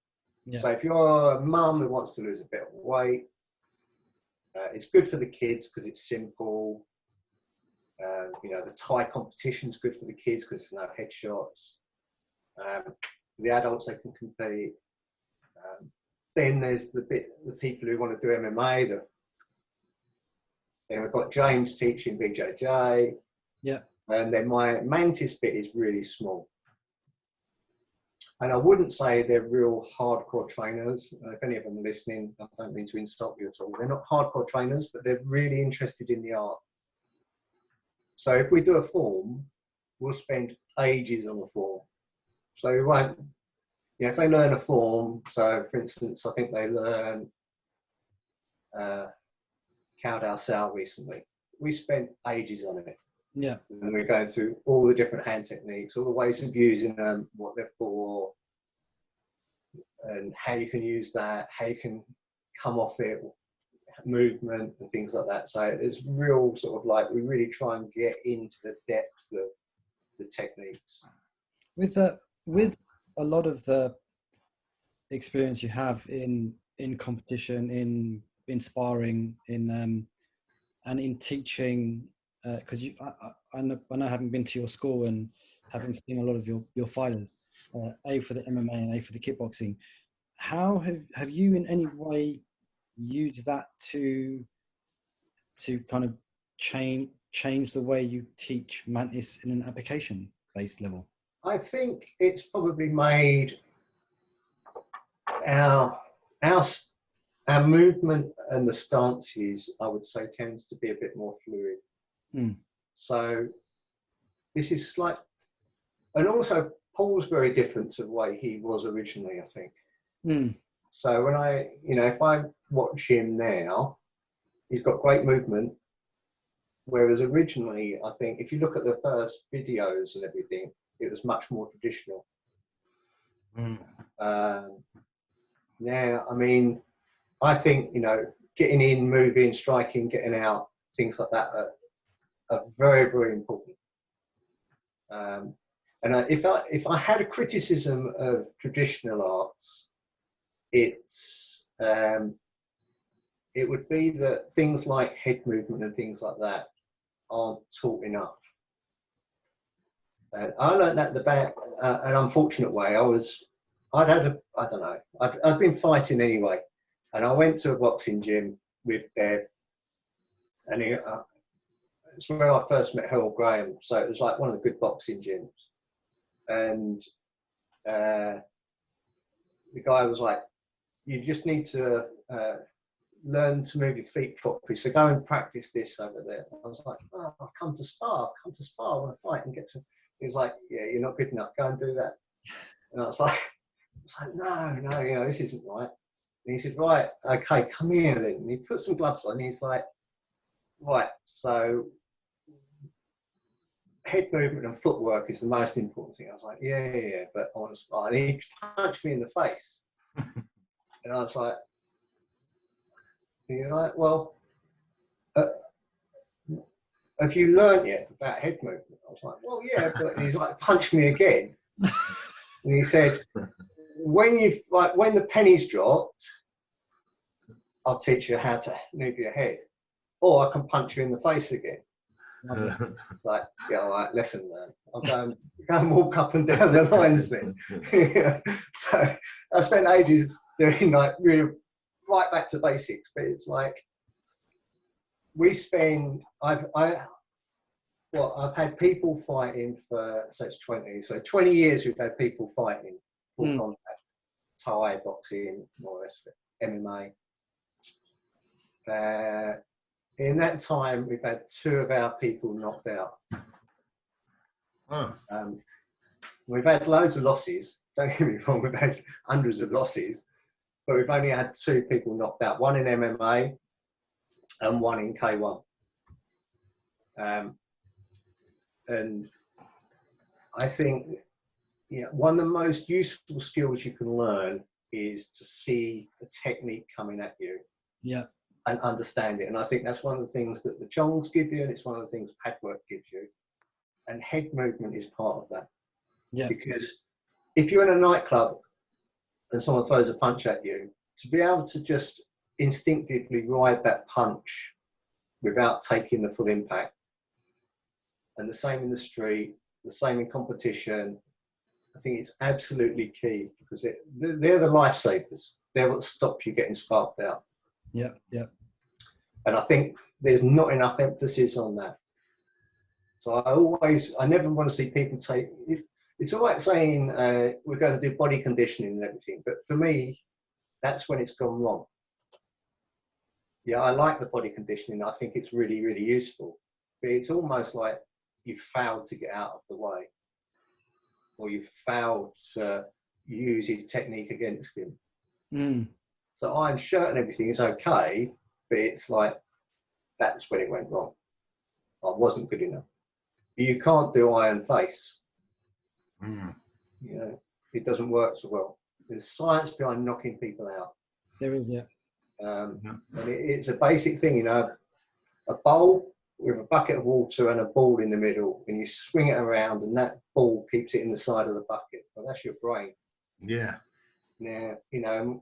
Yeah. So if you're a mum who wants to lose a bit of weight, it's good for the kids because it's simple. You know, the Thai competition's good for the kids because there's no headshots. The adults, they can compete. Then there's the people who want to do MMA. Then we've got James teaching BJJ. Yeah. And then my Mantis bit is really small. And I wouldn't say they're real hardcore trainers. If any of them are listening, I don't mean to insult you at all. They're not hardcore trainers, but they're really interested in the art. So if we do a form, we'll spend ages on the form. So we won't, you know, if they learn a form, so for instance, I think they learn Cao Dao Sao recently. We spent ages on it. Yeah. And we're going through all the different hand techniques, all the ways of using them, what they're for, and how you can use that, how you can come off it, movement and things like that. So it's real sort of like, we really try and get into the depth of the techniques. With a lot of the experience you have in competition, in sparring, and in teaching, because I know having been to your school and having seen a lot of your fighters, A for the MMA and A for the kickboxing, how have you in any way used that to kind of change the way you teach Mantis in an application-based level? I think it's probably made our movement and the stances, I would say, tends to be a bit more fluid. So this is slight, and also Paul's very different to the way he was originally, I think. So when if I watch him now, he's got great movement. Whereas originally, I think if you look at the first videos and everything, it was much more traditional. Now, I mean, I think, getting in, moving, striking, getting out, things like that are very, very important. And if I had a criticism of traditional arts, it would be that things like head movement and things like that aren't taught enough. I learned that an unfortunate way. I'd been fighting anyway, and I went to a boxing gym with Bev, and it's where I first met Harold Graham. So it was like one of the good boxing gyms, and the guy was like, "You just need to learn to move your feet properly. So go and practice this over there." I was like, "Oh, I've come to spar. I want to fight and get some." He was like, "Yeah, you're not good enough. Go and do that." And I was like, no, this isn't right. And he said, "Right, okay, come here then." And he put some gloves on. And he's like, "Right, so head movement and footwork is the most important thing." I was like, yeah, but I want to spar. And he punched me in the face. And I was like, "Well, have you learned yet about head movement?" I was like, "Well, yeah," but he's like, "Punch me again." And he said, when the penny's dropped, I'll teach you how to move your head, or I can punch you in the face again. It's like, yeah, all right, lesson learned. I'll go and walk up and down the lines then. So I spent ages doing really right back to basics, but it's like, we spend, the Well, I've had people fighting for, so it's 20. So 20 years we've had people fighting, full contact, Thai, boxing, all the rest of it, MMA. In that time, we've had 2 of our people knocked out. Oh. We've had loads of losses. Don't get me wrong, we've had hundreds of losses, but we've only had 2 people knocked out, one in MMA and one in K1. And I think one of the most useful skills you can learn is to see a technique coming at you and understand it. And I think that's one of the things that the Chongs give you, and it's one of the things pad work gives you. And head movement is part of that. Yeah. Because if you're in a nightclub and someone throws a punch at you, to be able to just instinctively ride that punch without taking the full impact, and the same in the street, the same in competition, I think it's absolutely key, because they're the lifesavers. They're what stop you getting sparked out. Yeah, yeah. And I think there's not enough emphasis on that. So I never want to see people take, it's all right saying we're going to do body conditioning and everything, but for me, that's when it's gone wrong. Yeah, I like the body conditioning. I think it's really, really useful. But it's almost like you've failed to get out of the way, or you've failed to use his technique against him. So iron shirt and everything is okay, but it's like, that's when it went wrong. I wasn't good enough. You can't do iron face. You know, it doesn't work so well. There's science behind knocking people out. There is, yeah. And it's a basic thing, you know, a bowl with a bucket of water and a ball in the middle, and you swing it around, and that ball keeps it in the side of the bucket. Well, that's your brain. Yeah. Now, you know,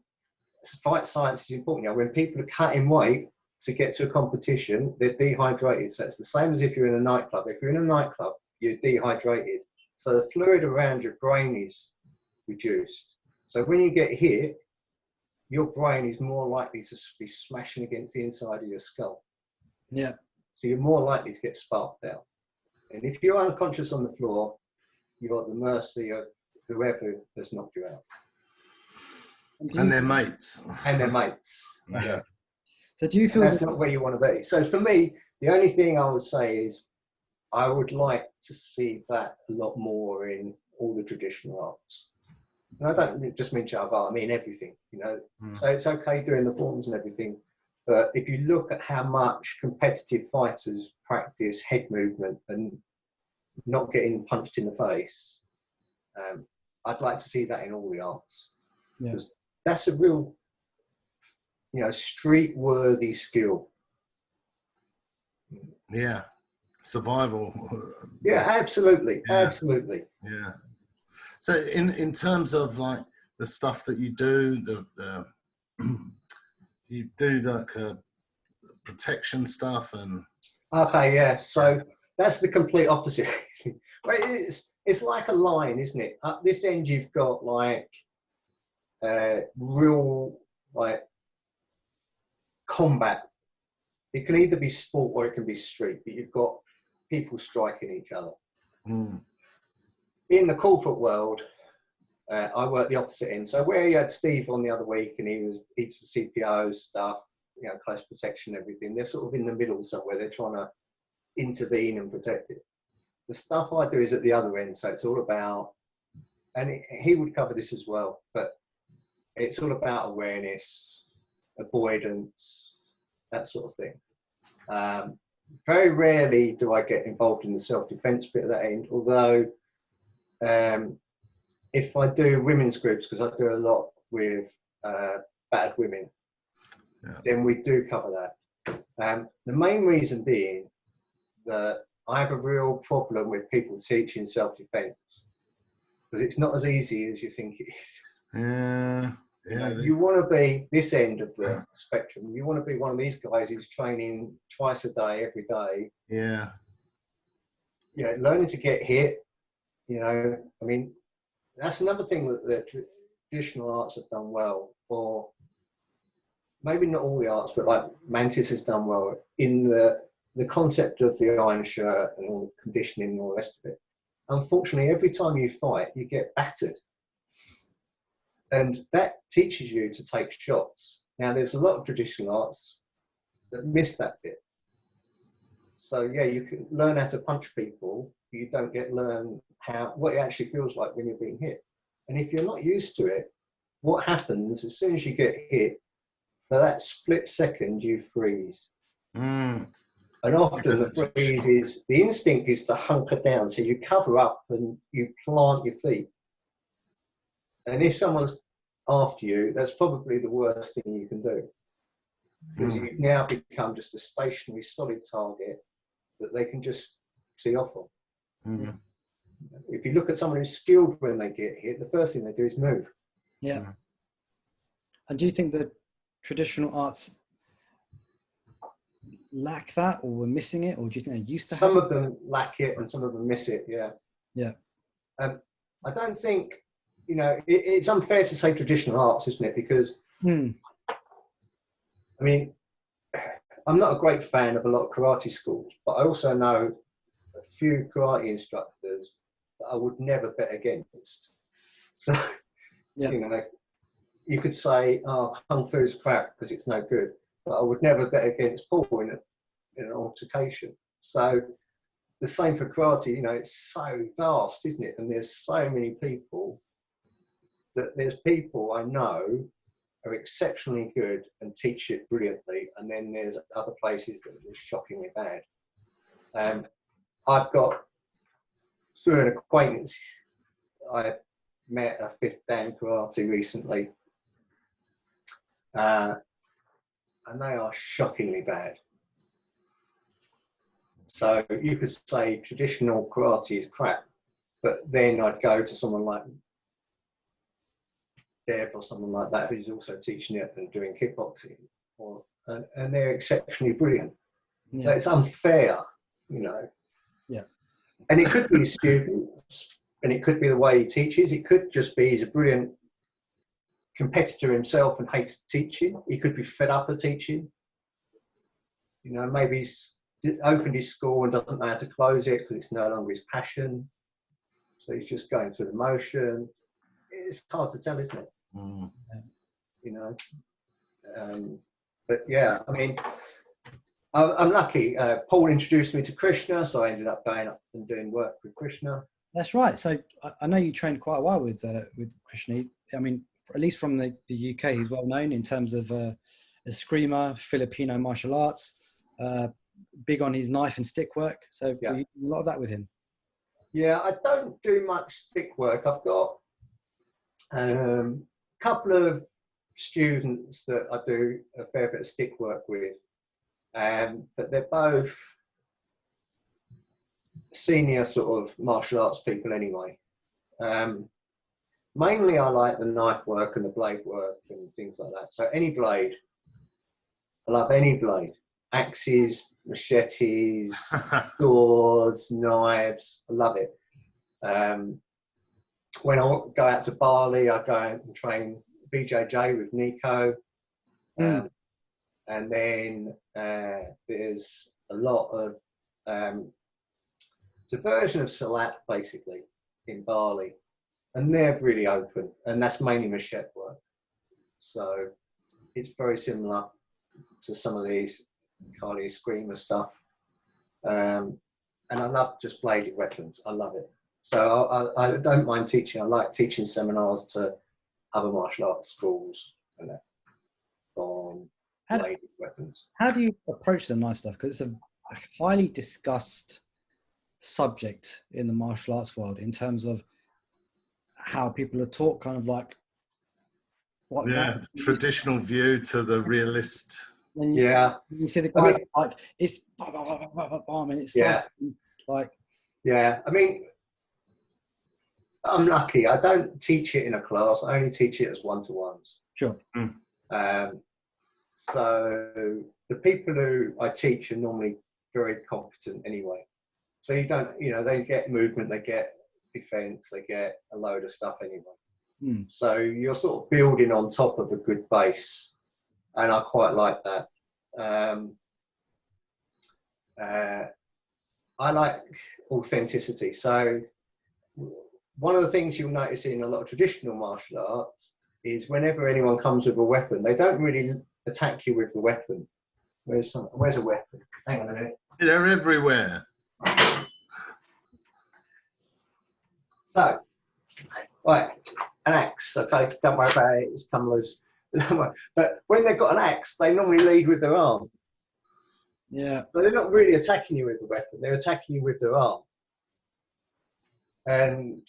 fight science is important. You know, when people are cutting weight to get to a competition, they're dehydrated. So it's the same as if you're in a nightclub. If you're in a nightclub, you're dehydrated. So the fluid around your brain is reduced. So when you get hit, your brain is more likely to be smashing against the inside of your skull. Yeah. So you're more likely to get sparked out. And if you're unconscious on the floor, you're at the mercy of whoever has knocked you out. And their mates. And their mates. Yeah. So do you feel that's not where you want to be? So for me, the only thing I would say is I would like to see that a lot more in all the traditional arts. And I don't just mean Chao Bar, I mean everything, you know. So it's okay doing the forms and everything, but if you look at how much competitive fighters practice head movement and not getting punched in the face, I'd like to see that in all the arts. Because that's a real, you know, street-worthy skill. Yeah. Survival. Yeah, absolutely. Absolutely. Yeah. So in terms of like the stuff that you do, you do like protection stuff and. Okay, yeah. So that's the complete opposite. But it's like a line, isn't it? At this end, you've got like real like combat. It can either be sport or it can be street, but you've got people striking each other. In the corporate world, I work the opposite end. So where you had Steve on the other week and he's the CPO stuff, you know, close protection, everything, they're sort of in the middle somewhere. They're trying to intervene and protect it. The stuff I do is at the other end. So it's all about, and he would cover this as well, but it's all about awareness, avoidance, that sort of thing. Very rarely do I get involved in the self-defense bit of that end, although if I do women's groups, because I do a lot with battered women, then we do cover that. The main reason being that I have a real problem with people teaching self-defense, because it's not as easy as you think it is. You want to be this end of the spectrum. You want to be one of these guys who's training twice a day, every day. Yeah. Yeah, learning to get hit. You know, I mean, that's another thing that the traditional arts have done well, or maybe not all the arts, but like Mantis has done well in the the concept of the iron shirt and all the conditioning and all the rest of it. Unfortunately, every time you fight, you get battered. And that teaches you to take shots. Now, there's a lot of traditional arts that miss that bit. So, yeah, you can learn how to punch people. You don't learn what it actually feels like when you're being hit. And if you're not used to it, what happens as soon as you get hit, for that split second, you freeze. And often the freeze is, the instinct is to hunker down. So you cover up and you plant your feet. And if someone's after you, that's probably the worst thing you can do. Because you now become just a stationary, solid target that they can just tee off on. If you look at someone who's skilled when they get hit, the first thing they do is move. Yeah. And do you think that traditional arts lack that, or we're missing it, or do you think they used to have Some of them lack it and some of them miss it, yeah. I don't think, it's unfair to say traditional arts, isn't it? Because, I mean, I'm not a great fan of a lot of karate schools, but I also know a few karate instructors that I would never bet against. So, you could say, oh, Kung Fu's crap because it's no good, but I would never bet against Paul in an altercation. So the same for karate, it's so vast, isn't it? And there's so many people that there's people I know are exceptionally good and teach it brilliantly, and then there's other places that are just shockingly bad. I've got, through an acquaintance, I met a fifth Dan karate recently, and they are shockingly bad. So you could say traditional karate is crap, but then I'd go to someone like Dev or someone like that who's also teaching it and doing kickboxing, and they're exceptionally brilliant. So it's unfair, Yeah. And it could be students, and it could be the way he teaches. It could just be he's a brilliant competitor himself and hates teaching. He could be fed up of teaching. Maybe he's opened his school and doesn't know how to close it because it's no longer his passion. So he's just going through the motion. It's hard to tell, isn't it? But yeah, I mean, I'm lucky. Paul introduced me to Krishna, so I ended up going up and doing work with Krishna. That's right. So I know you trained quite a while with Krishna. I mean, at least from the UK, he's well known in terms of eskrima, Filipino martial arts, big on his knife and stick work. So Yeah. you do a lot of that with him. Yeah, I don't do much stick work. I've got a couple of students that I do a fair bit of stick work with, but they're both senior sort of martial arts people anyway. Mainly I like the knife work and the blade work and things like that. So any blade, I love any blade. Axes, machetes, swords, knives, I love it. When I go out to Bali, I go out and train BJJ with Nico. And then there's a lot of, it's a version of Salat basically in Bali. And they're really open, and that's mainly machete work. So it's very similar to some of these Kali Screamer stuff. And I love just bladed weapons. I love it. So I don't mind teaching. I like teaching seminars to other martial arts schools and that on bladed weapons. How do you approach the knife stuff? Because it's a highly discussed subject in the martial arts world in terms of how people are taught, kind of like what traditional view to the realist. You see the guys like it's and it's like I mean, I'm lucky. I don't teach it in a class. I only teach it as one-to-ones. Sure. So the people who I teach are normally very competent anyway. So you don't, they get movement, they get defense, they get a load of stuff anyway. So you're sort of building on top of a good base, and I quite like that. I like authenticity. So one of the things you'll notice in a lot of traditional martial arts is whenever anyone comes with a weapon, they don't really attack you with the weapon. Where's a weapon? Hang on a minute. They're everywhere. So, right, an axe. Okay, don't worry about it. It's come loose. But when they've got an axe, they normally lead with their arm. Yeah. So they're not really attacking you with the weapon. They're attacking you with their arm. And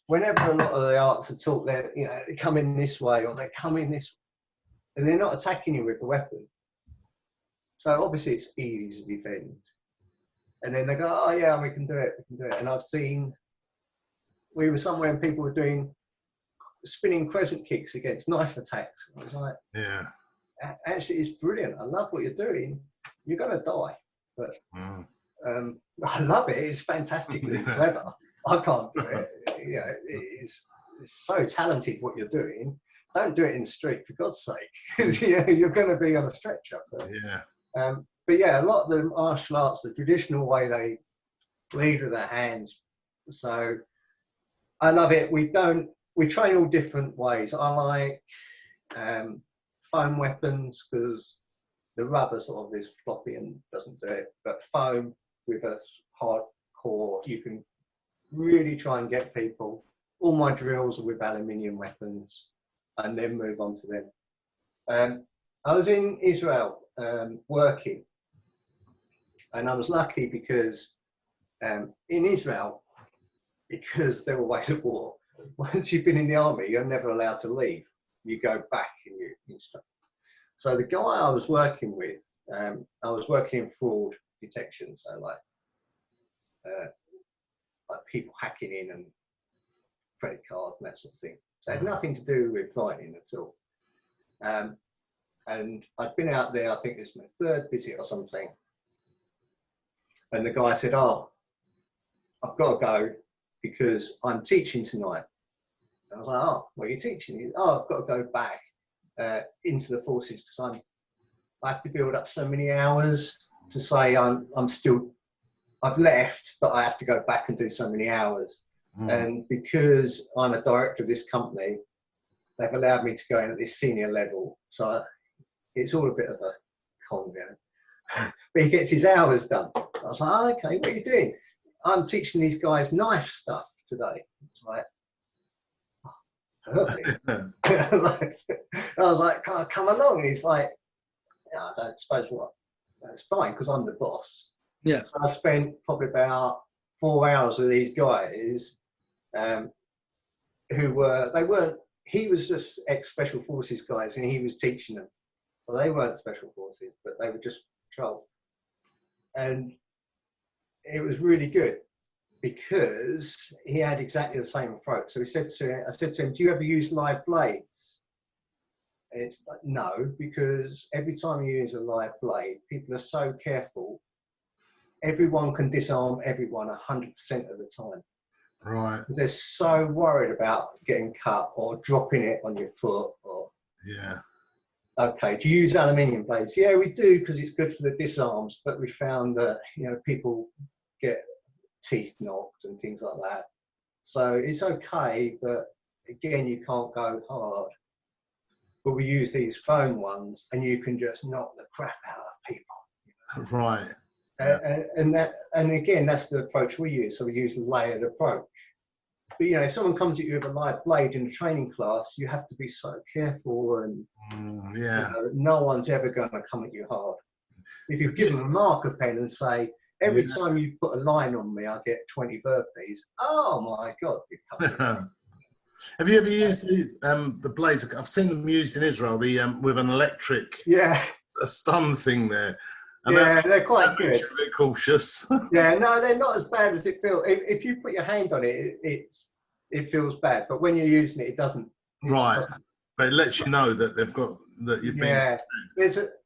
whenever a lot of the arts are taught, they come in this way or they come in this, and they're not attacking you with the weapon. So obviously it's easy to defend. And then they go, oh yeah, we can do it. And I've seen, we were somewhere and people were doing spinning crescent kicks against knife attacks. I was like, yeah, actually it's brilliant. I love what you're doing. You're going to die, but I love it. It's fantastically clever. I can't do it. You know, it's so talented what you're doing. Don't do it in the street, for God's sake, because you're going to be on a stretcher. But, but yeah, a lot of the martial arts, the traditional way they lead with their hands. So I love it. We train all different ways. I like foam weapons because the rubber sort of is floppy and doesn't do it. But foam with a hard core, you can really try and get people. All my drills are with aluminium weapons and then move on to them. I was in Israel working, and I was lucky because in Israel, because there were ways of war, once you've been in the army, you're never allowed to leave. You go back and you instruct. So the guy I was working with, I was working in fraud detection, so like people hacking in and credit cards and that sort of thing. So it had nothing to do with fighting at all. And I'd been out there, I think this was my third visit or something. And the guy said, oh, I've got to go because I'm teaching tonight. And I was like, oh, what are you teaching? He said, oh, I've got to go back into the forces because I have to build up so many hours to say I've left, but I have to go back and do so many hours. And because I'm a director of this company, they've allowed me to go in at this senior level. So it's all a bit of a con, but he gets his hours done. I was like, oh, okay, what are you doing? I'm teaching these guys knife stuff today. It's like, oh, perfect. I was like, come along. And he's like, yeah, I don't suppose what. That's fine because I'm the boss. Yeah. So I spent probably about 4 hours with these guys he was just ex-special forces guys and he was teaching them. So they weren't special forces, but they were just patrol. And it was really good because he had exactly the same approach. So I said to him, do you ever use live blades? And it's like, no, because every time you use a live blade, people are so careful. Everyone can disarm everyone 100% of the time. Right. They're so worried about getting cut or dropping it on your foot or. Yeah. Okay, do you use aluminium blades? Yeah, we do because it's good for the disarms, but we found that, people get teeth knocked and things like that. So it's okay, but again, you can't go hard. But we use these foam ones and you can just knock the crap out of people. Right. And again, that's the approach we use. So we use a layered approach. But if someone comes at you with a live blade in a training class, you have to be so careful and no one's ever going to come at you hard. If you give them a marker pen and say, every time you put a line on me, I get 20 burpees. Oh my God. Have you ever used the blades? I've seen them used in Israel, with an electric a stun thing there. And they're quite good. A bit cautious. Yeah, no, they're not as bad as it feels. If you put your hand on it, it feels bad. But when you're using it, it doesn't. Right, but it lets you know that you've been. Yeah,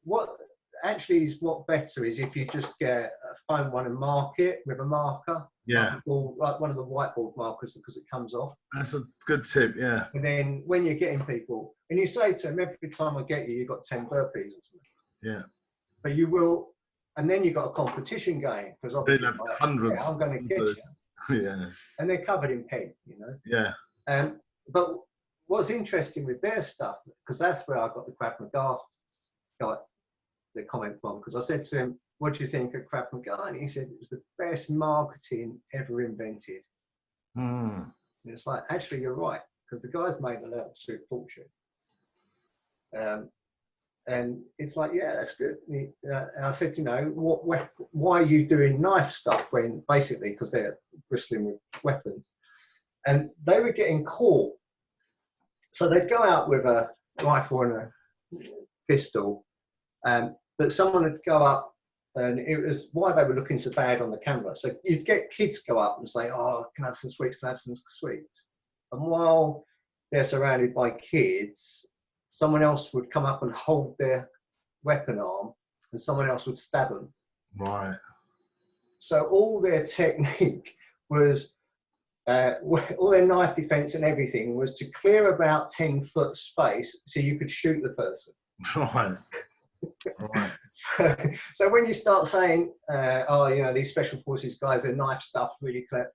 what better is if you just get a foam one and mark it with a marker. Yeah. Like one of the whiteboard markers because it comes off. That's a good tip. Yeah. And then when you're getting people, and you say to them, every time I get you, you've got 10 burpees or something. Yeah. But you will, and then you've got a competition going, because They'd obviously, have like, hundreds. yeah, I'm going to get you. Yeah. And they're covered in peg, you know. Yeah. But what's interesting with their stuff, because that's where I got the Krav Maga, got the comment from, because I said to him, what do you think of Krav Maga? And he said it was the best marketing ever invented. Mm. And it's like, actually, you're right, because the guy's made an absolute fortune. And it's like, yeah, that's good. And I said, you know, why are you doing knife stuff when basically, because they're bristling with weapons? And they were getting caught. So they'd go out with a rifle and a pistol, but someone would go up, and it was why they were looking so bad on the camera. So you'd get kids go up and say, oh, can I have some sweets, can I have some sweets? And while they're surrounded by kids, someone else would come up and hold their weapon arm, and someone else would stab them. Right. So all their technique was, all their knife defense and everything was to clear about 10-foot space so you could shoot the person. Right. Right. So when you start saying, oh, you know, these special forces guys, their knife stuff really clever,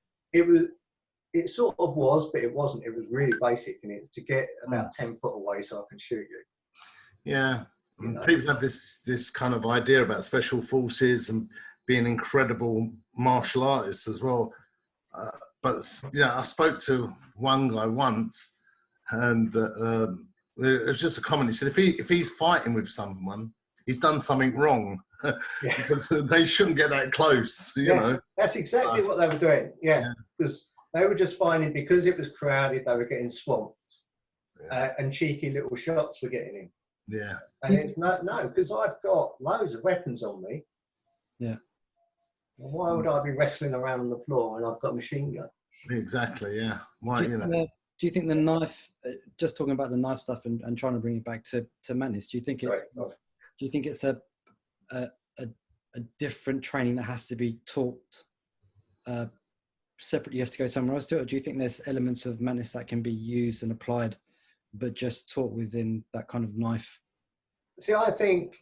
it sort of was, but it wasn't. It was really basic, and it's to get about 10 foot away so I can shoot you. Yeah. You know? People have this kind of idea about special forces and being incredible martial artists as well. But yeah, I spoke to one guy once, and it was just a comment. He said, if he's fighting with someone, he's done something wrong. Yeah. Because they shouldn't get that close, you know. That's exactly what they were doing. Yeah, because they were just finding, because it was crowded, they were getting swamped, and cheeky little shots were getting in. Yeah. And it's no, because I've got loads of weapons on me. Yeah. Well, why would I be wrestling around on the floor when I've got a machine gun? Exactly. Yeah. Why? Do you think the knife? Just talking about the knife stuff and trying to bring it back to Mantis. Do you think it's? Sorry. Do you think it's a different training that has to be taught separately? You have to go somewhere else to it, or do you think there's elements of Mantis that can be used and applied, but just taught within that kind of knife? See, I think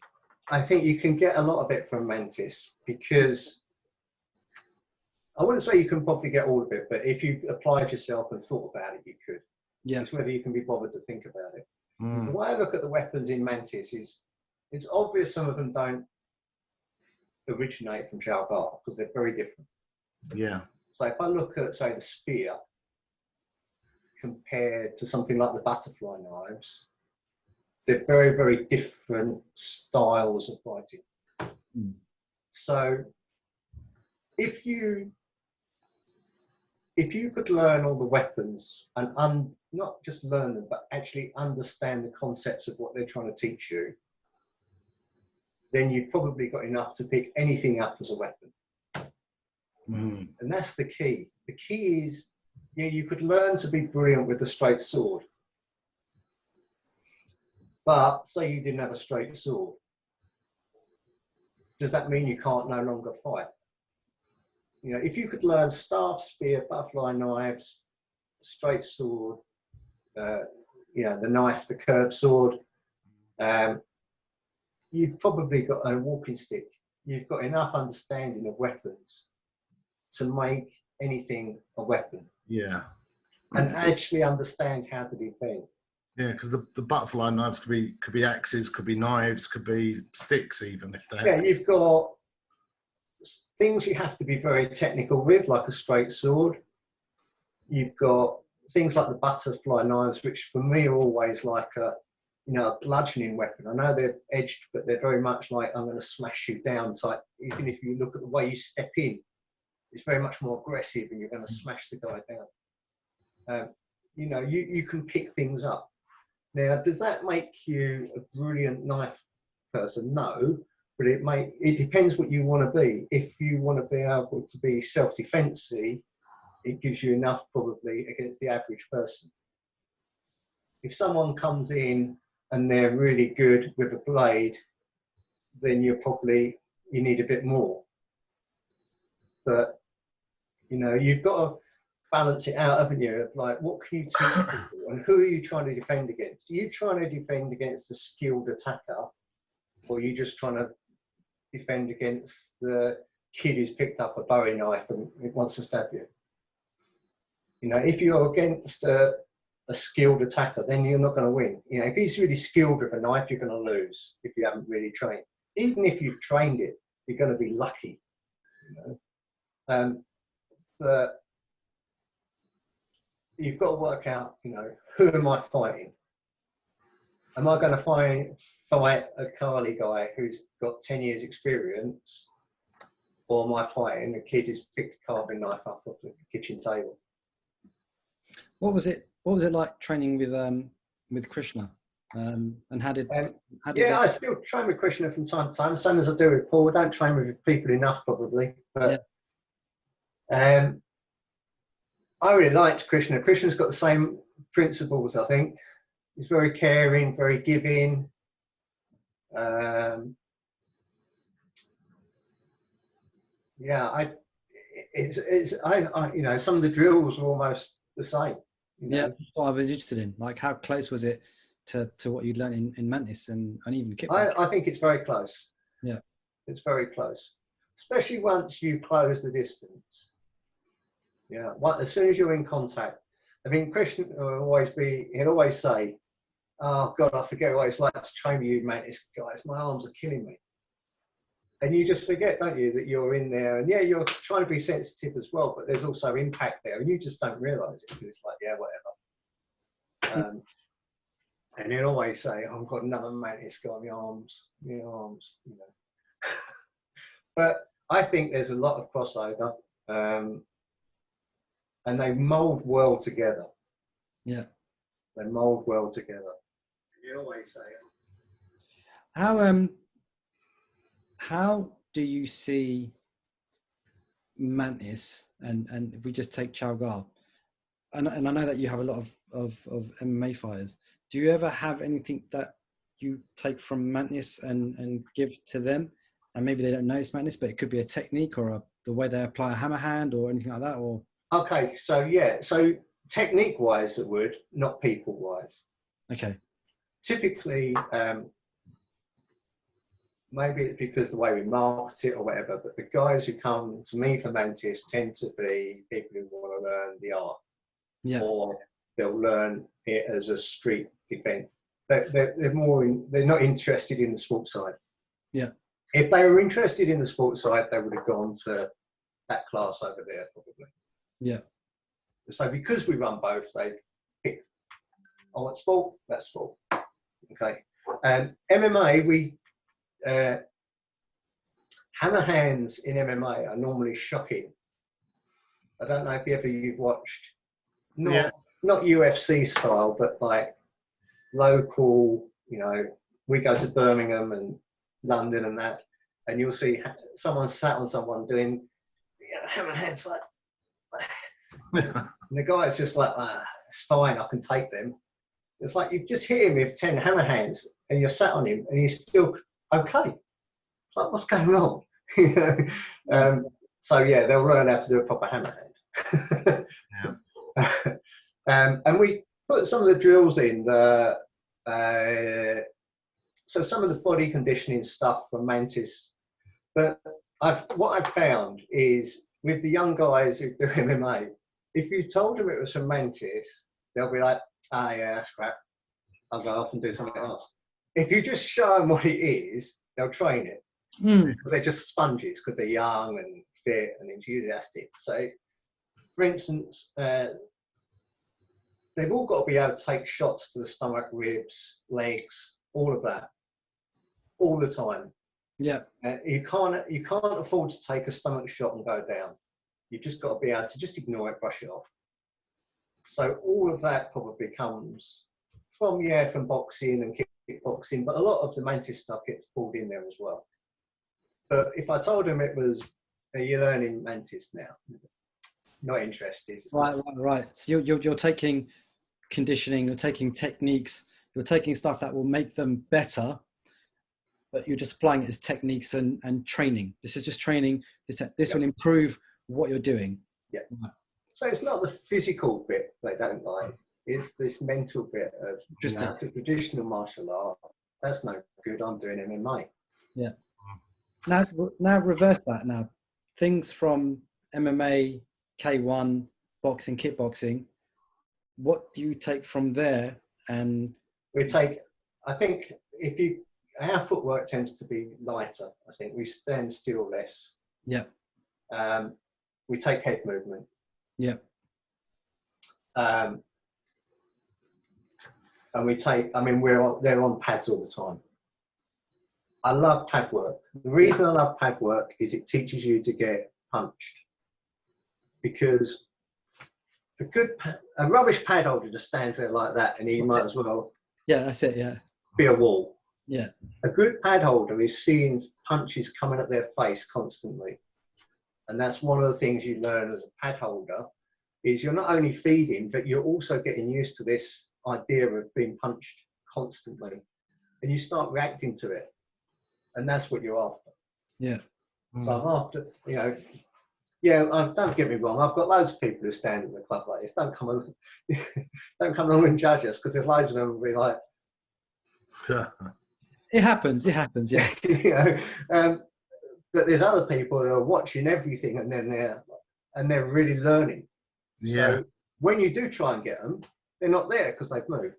you can get a lot of it from Mantis, because I wouldn't say you can probably get all of it, but if you applied yourself and thought about it, you could. Yeah. It's whether you can be bothered to think about it. Mm. The way I look at the weapons in Mantis is, it's obvious some of them don't originate from Chow Bar, because they're very different. Yeah. So if I look at, say, the spear compared to something like the butterfly knives, they're very, very different styles of fighting. Mm. So if you could learn all the weapons and not just learn them, but actually understand the concepts of what they're trying to teach you, then you've probably got enough to pick anything up as a weapon. Mm. And that's the key. The key is, yeah, you could learn to be brilliant with the straight sword. But say you didn't have a straight sword. Does that mean you can't no longer fight? You know, if you could learn staff, spear, butterfly knives, straight sword, you know, the knife, the curved sword, you've probably got a walking stick. You've got enough understanding of weapons to make anything a weapon. Yeah. And actually understand how to defend. Yeah, because the butterfly knives could be axes, could be knives, could be sticks, even if they. Yeah, you've got things you have to be very technical with, like a straight sword. You've got things like the butterfly knives, which for me are always like a bludgeoning weapon. I know they're edged, but they're very much like, I'm going to smash you down type. Even if you look at the way you step in, it's very much more aggressive, and you're going to smash the guy down. You can pick things up. Now, does that make you a brilliant knife person? No, but it depends what you want to be. If you want to be able to be self-defensive, it gives you enough probably against the average person. If someone comes in and they're really good with a blade, then you need a bit more. But you've got to balance it out, haven't you? Like, what can you teach people, and who are you trying to defend against? Are you trying to defend against a skilled attacker, or are you just trying to defend against the kid who's picked up a Bowie knife and wants to stab you. You know, if you're against a skilled attacker, then you're not going to win. You know, if he's really skilled with a knife, you're going to lose if you haven't really trained. Even if you've trained it, you're going to be lucky. You know, but you've got to work out. You know, who am I fighting? Am I going to fight a Carly guy who's got 10 years experience, or am I fighting a kid who's picked a carving knife up off the kitchen table? What was it like training with Krishna? And how did I still train with Krishna from time to time, same as I do with Paul. I don't train with people enough, probably, but I really liked Krishna. Krishna's got the same principles, I think. He's very caring, very giving. You know, some of the drills are almost the same. You know? Yeah, that's what I was interested in. Like, how close was it to what you'd learned in Mantis and even kickboxing? I think it's very close. Yeah, it's very close, especially once you close the distance. Yeah, as soon as you're in contact. I mean, Krishna he'll always say, "Oh God, I forget what it's like to train with you, Mantis guys. My arms are killing me." And you just forget, don't you, that you're in there, and yeah, you're trying to be sensitive as well, but there's also impact there, and you just don't realise it because it's like, yeah, whatever. And he'll always say, "Oh, I've got another Mantis guy on my arms, you know." But I think there's a lot of crossover. And they mould well together. Yeah. They mould well together. You always say it. How do you see Mantis and if we just take Chow Gar, and I know that you have a lot of MMA fighters. Do you ever have anything that you take from Mantis and give to them? And maybe they don't know it's Mantis, but it could be a technique or the way they apply a hammer hand or anything like that, or... Okay, so technique-wise it would, not people-wise. Okay. Typically, maybe it's because the way we market it or whatever, but the guys who come to me for Mantis tend to be people who want to learn the art. Yeah. Or they'll learn it as a street event. They're not interested in the sports side. Yeah. If they were interested in the sports side, they would have gone to that class over there, probably. Yeah. So because we run both, they pick, I want sport, that's sport. Okay. MMA, hammer hands in MMA are normally shocking. I don't know if you've watched, not UFC style, but like local, you know, we go to Birmingham and London and that, and you'll see someone sat on someone doing hammer hands like and the guy's just like, it's fine, I can take them. It's like you've just hit him with 10 hammer hands and you're sat on him and he's still okay. It's like, what's going on? So yeah, they'll learn how to do a proper hammer hand. And we put some of the drills in so some of the body conditioning stuff from Mantis, but what I've found is with the young guys who do MMA, if you told them it was from Mantis, they'll be like, yeah, that's crap. I'll go off and do something else. If you just show them what it is, they'll train it. They're just sponges because they're young and fit and enthusiastic. So, for instance, they've all got to be able to take shots to the stomach, ribs, legs, all of that, all the time. Yeah. You can't afford to take a stomach shot and go down. You've just got to be able to just ignore it, brush it off. So all of that probably comes from boxing and kickboxing, but a lot of the Mantis stuff gets pulled in there as well. But if I told them it was, you're learning Mantis now, not interested. Right. So you're taking conditioning, you're taking techniques, you're taking stuff that will make them better, but you're just applying it as techniques and training. This is just training. This will improve what you're doing. Yeah. Right. So it's not the physical bit they don't like. It's this mental bit of the traditional martial art. That's no good. I'm doing MMA. Yeah. Now reverse that. Now, things from MMA, K1, boxing, kickboxing. What do you take from there? And We take, I think, our footwork tends to be lighter. I think we stand still less. yeah, We take head movement. yeah, And we take, I mean, they're on pads all the time. I love pad work. The reason I love pad work is it teaches you to get punched. Because a rubbish pad holder just stands there like that, and he might as well yeah. That's it. Yeah, be a wall. yeah, A good pad holder is seeing punches coming at their face constantly. And that's one of the things you learn as a pad holder, is you're not only feeding, but you're also getting used to this idea of being punched constantly. And you start reacting to it. And that's what you're after. yeah. So I'm after, don't get me wrong. I've got loads of people who stand at the club like this. Don't come along and judge us, because there's loads of them who will be like, It happens. It happens. Yeah, but there's other people who are watching everything, and then they're really learning. Yeah. So when you do try and get them, they're not there because they've moved.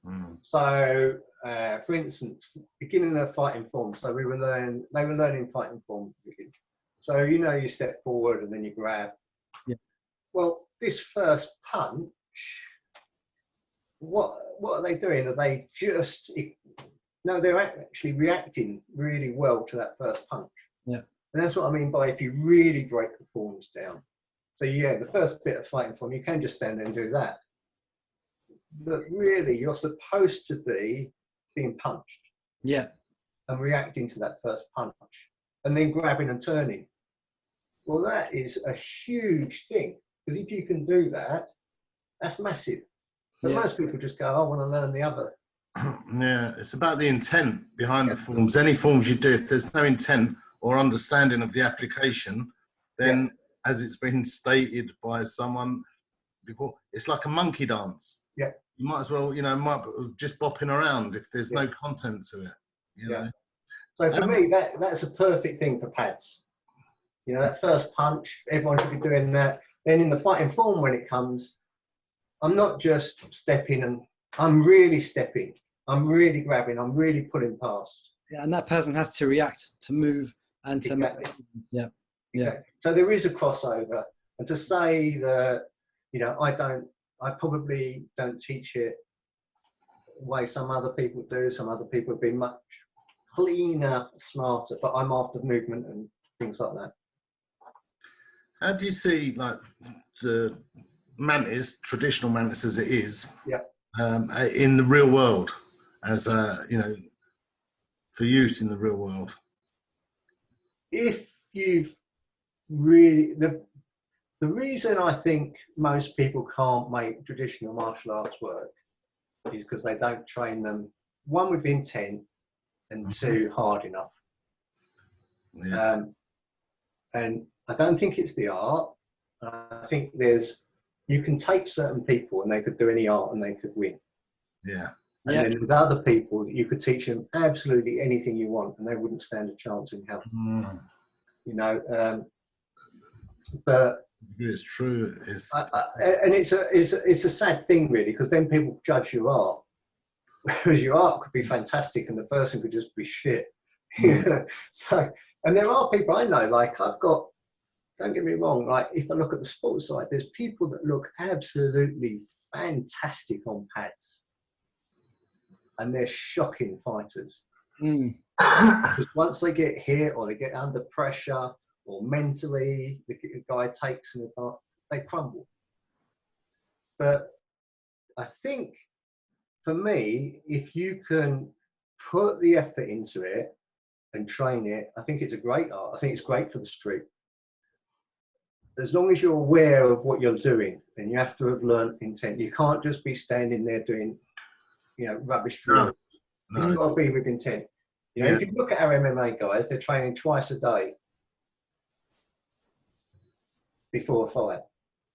Mm. So, for instance, beginning of fighting form. So they were learning fighting form. So you step forward and then you grab. Yeah. Well, this first punch, what are they doing? Are they just? No, they're actually reacting really well to that first punch. Yeah. And that's what I mean by if you really break the forms down. So yeah, the first bit of fighting form, you can just stand there and do that. But really, you're supposed to be being punched. yeah, And reacting to that first punch. And then grabbing and turning. Well, that is a huge thing. Because if you can do that, that's massive. But most people just go, I want to learn the other. Yeah, it's about the intent behind the forms. Any forms you do, if there's no intent or understanding of the application, then as it's been stated by someone before, it's like a monkey dance. Yeah. You might as well, just bopping around if there's no content to it. You know? So for me, that's a perfect thing for pads. That first punch, everyone should be doing that. Then in the fighting form, when it comes, I'm not just stepping and I'm really stepping. I'm really grabbing. I'm really pulling past. Yeah, and that person has to react, to move, and to make decisions. Yeah, yeah. Exactly. So there is a crossover, and to say that I probably don't teach it the way some other people do. Some other people have been much cleaner, smarter, but I'm after movement and things like that. How do you see the Mantis, traditional Mantis as it is, in the real world, as for use in the real world? If you've really the reason I think most people can't make traditional martial arts work is because they don't train them, one, with intent, and two, hard enough. Yeah. And I don't think it's the art. I think you can take certain people and they could do any art and they could win. Yeah. And then with other people, you could teach them absolutely anything you want and they wouldn't stand a chance in hell. But it's true. And it's a sad thing, really, because then people judge your art. Whereas your art could be fantastic and the person could just be shit. So, and there are people I know, don't get me wrong, if I look at the sports side, there's people that look absolutely fantastic on pads. And they're shocking fighters. Because once they get hit or they get under pressure or mentally the guy takes them apart, they crumble. But I think for me, if you can put the effort into it and train it, I think it's a great art. I think it's great for the street. As long as you're aware of what you're doing, and you have to have learned intent. You can't just be standing there doing, rubbish drills. No. It's got to be with intent. If you look at our MMA guys, they're training twice a day before a fight.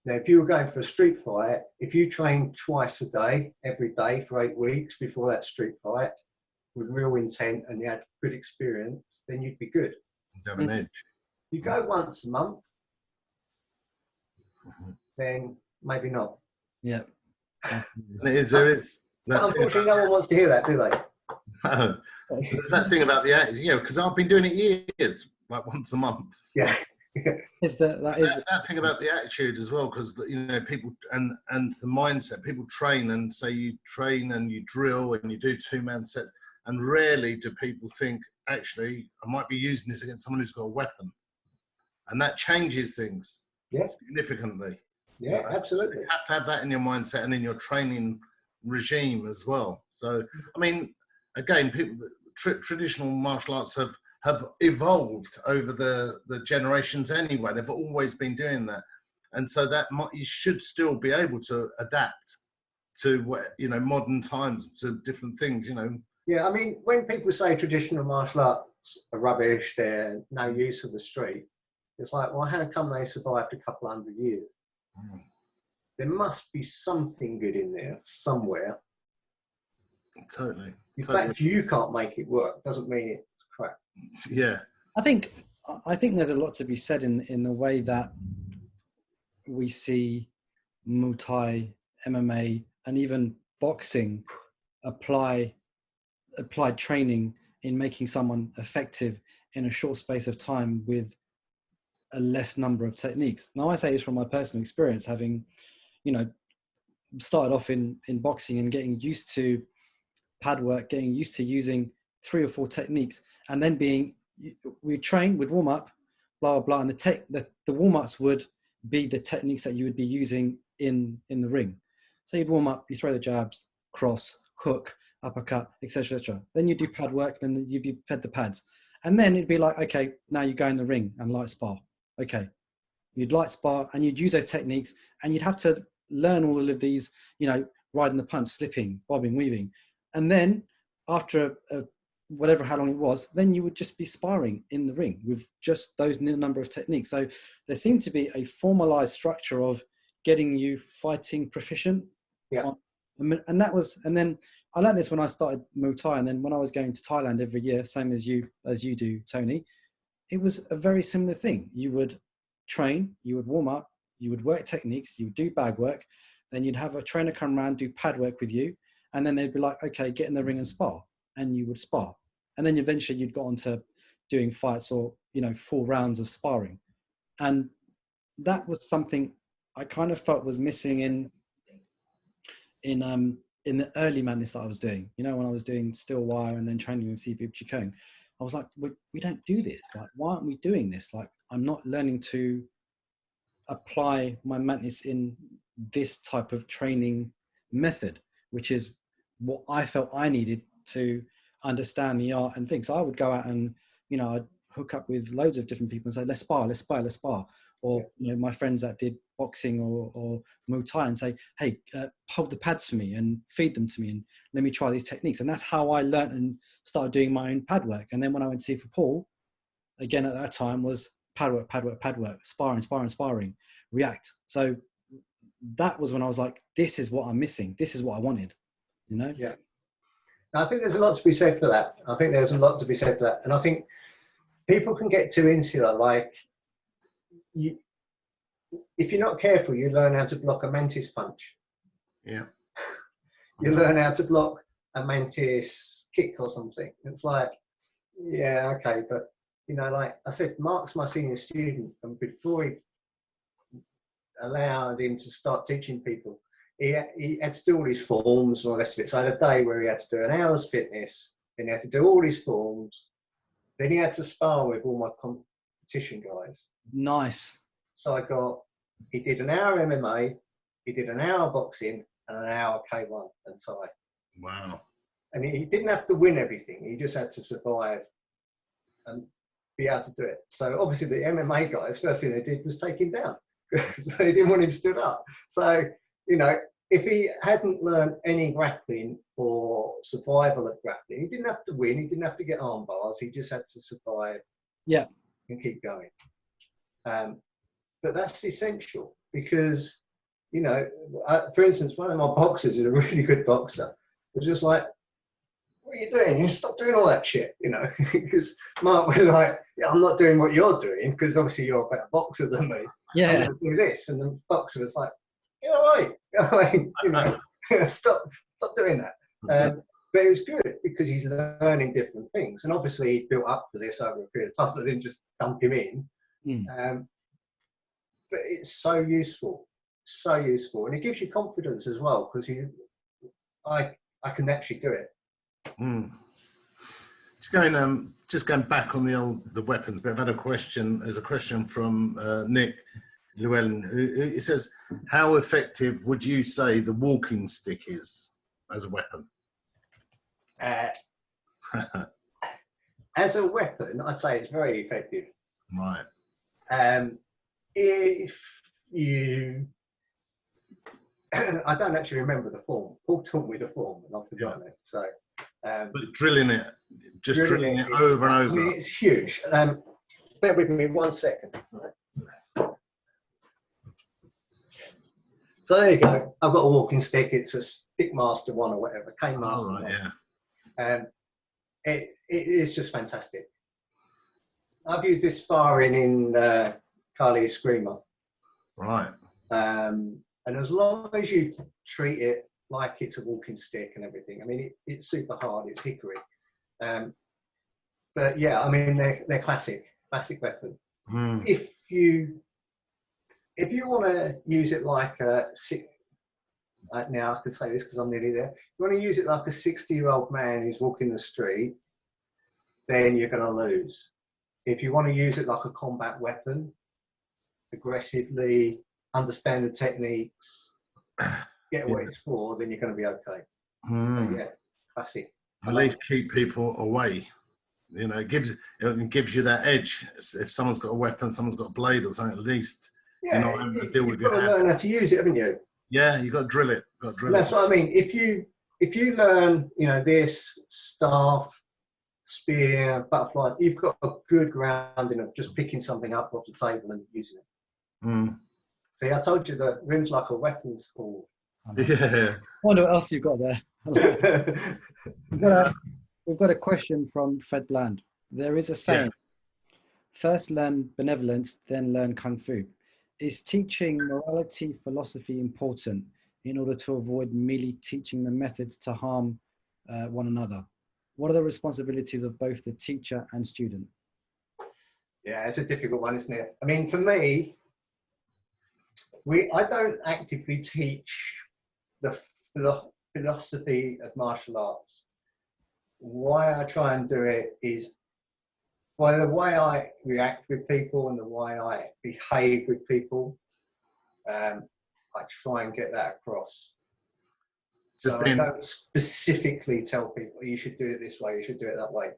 Now, if you were going for a street fight, if you train twice a day, every day for 8 weeks before that street fight, with real intent, and you had good experience, then you'd be good. You have an edge. You go once a month, then maybe not. Yeah. And there is But that unfortunately, no one wants to hear that, do they? there's that thing about the attitude, because I've been doing it years, like once a month. Yeah. That thing about the attitude as well, because people and the mindset. People train and say you train and you drill and you do 2-man sets, and rarely do people think, actually, I might be using this against someone who's got a weapon, and that changes things significantly. Yeah, absolutely. You have to have that in your mindset and in your training regime as well. So, I mean, again, traditional martial arts have evolved over the generations anyway. They've always been doing that. And so you should still be able to adapt to, modern times, to different things, Yeah, I mean, when people say traditional martial arts are rubbish, they're no use for the street, it's like, well, how come they survived a couple hundred years? There must be something good in there somewhere. Totally. In fact, you can't make it work doesn't mean it's crap. Yeah. I think there's a lot to be said in the way that we see Muay Thai, MMA, and even boxing apply training in making someone effective in a short space of time with a less number of techniques. Now, I say this from my personal experience, having, started off in boxing and getting used to pad work, getting used to using 3 or 4 techniques, and then we'd train, we'd warm up, blah, blah, blah, and the warm-ups would be the techniques that you would be using in the ring. So you'd warm up, you throw the jabs, cross, hook, uppercut, etc., etc. Then you do pad work, then you'd be fed the pads. And then it'd be like, okay, now you go in the ring and light spar. Okay. You'd light spar and you'd use those techniques, and you'd have to learn all of these, riding the punch, slipping, bobbing, weaving. And then after how long it was, then you would just be sparring in the ring with just those number of techniques. So there seemed to be a formalized structure of getting you fighting proficient. Yeah. And then I learned this when I started Muay Thai, and then when I was going to Thailand every year, same as you do, Tony, it was a very similar thing. You would train, you would warm up, you would work techniques, you would do bag work, then you'd have a trainer come around, do pad work with you, and then they'd be like, okay, get in the ring and spar, and you would spar. And then eventually you'd go on to doing fights or, 4 rounds of sparring. And that was something I kind of felt was missing in the early madness that I was doing. When I was doing still wire and then training with Sifu Qigong, I was like, we don't do this. Like, why aren't we doing this? Like, I'm not learning to apply my madness in this type of training method, which is what I felt I needed to understand the art and things. So I would go out and, I'd hook up with loads of different people and say, let's spar. Or, my friends that did boxing or Muay Thai and say, hey, hold the pads for me and feed them to me and let me try these techniques. And that's how I learned and started doing my own pad work. And then when I went to see for Paul, again at that time was pad work, sparring, react. So that was when I was like, this is what I'm missing. This is what I wanted, Yeah. I think there's a lot to be said for that. And I think people can get too insular. Like, if you're not careful, you learn how to block a Mantis punch. Yeah. You learn how to block a Mantis kick or something. It's like, yeah, okay. But, like I said, Mark's my senior student. And before he allowed him to start teaching people, he had to do all his forms and all the rest of it. So I had a day where he had to do an hour's fitness, then he had to do all his forms, then he had to spar with all my competition guys. Nice. So he did an hour MMA, he did an hour boxing, and an hour K1 and Thai. Wow. And he didn't have to win everything, he just had to survive and be able to do it. So obviously the MMA guys, first thing they did was take him down. They didn't want him stood up. So, if he hadn't learned any grappling or survival of grappling, he didn't have to win, he didn't have to get arm bars, he just had to survive and keep going. But that's essential because, for instance, one of my boxers is a really good boxer. It was just like, what are you doing? You stop doing all that shit, you know, because Mark was like, yeah, I'm not doing what you're doing, because obviously you're a better boxer than me. Yeah. I'm going to do this. And the boxer was like, you're all right. You know, stop doing that. But it was good because he's learning different things. And obviously he built up for this over a period of time, so I didn't just dump him in. But it's so useful. And it gives you confidence as well, because I can actually do it. Just going back on the weapons, but I've had a question. There's a question from Nick Llewellyn, who says, how effective would you say the walking stick is as a weapon? As a weapon, I'd say it's very effective. Right. If you, I don't actually remember the form. Paul taught me the form, and I've forgotten it. So, but drilling it over and over. I mean, it's huge. Bear with me 1 second. So there you go. I've got a walking stick. It's a Stickmaster one or whatever, Cane Master one. Yeah. It is just fantastic. I've used this sparring in Carly's Screamer. Right. And as long as you treat it like it's a walking stick and everything, I mean, it's super hard. It's hickory. But yeah, I mean, they're classic weapon. If you want to use it like now I can say this because I'm nearly there. If you want to use it like a 60-year-old man who's walking the street, then you're going to lose. If you want to use it like a combat weapon, aggressively, understand the techniques, get what it's for, then you're going to be okay. So yeah, classic. At least keep people away. You know, it gives you that edge. If someone's got a weapon, someone's got a blade or something, at least you're not having to deal with your hand. You've got to learn how to use it, haven't you? Yeah, you've got to drill it. That's what I mean. If you learn, you know, this staff, spear, butterfly, you've got a good grounding of just picking something up off the table and using it. See, I told you the room's like a weapons hall. Yeah. I wonder what else you've got there. We've got a question from Fred Bland. There is a saying, first learn benevolence, then learn Kung Fu. Is teaching morality philosophy important in order to avoid merely teaching the methods to harm one another? What are the responsibilities of both the teacher and student? Yeah, it's a difficult one, isn't it? I mean, for me, I don't actively teach the philosophy of martial arts. Why I try and do it is by the way I react with people and the way I behave with people. I try and get that across. I don't specifically tell people you should do it this way, you should do it that way.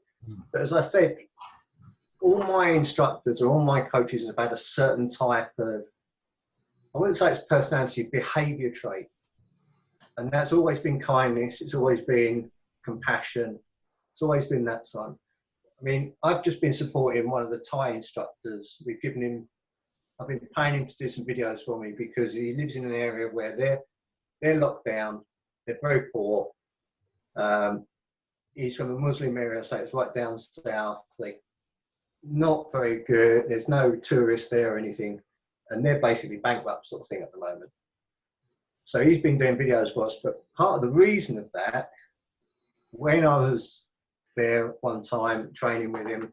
But as I said, all my instructors or all my coaches have had a certain type of, I wouldn't say it's personality, behavior trait. And that's always been kindness, it's always been compassion, it's always been that time. I mean, I've just been supporting one of the Thai instructors. I've been paying him to do some videos for me because he lives in an area where they're locked down, they're very poor. He's from a Muslim area, so it's right down south. They're not very good. There's no tourists there or anything. And they're basically bankrupt sort of thing at the moment. So he's been doing videos for us. But part of the reason of that, when I was there one time training with him,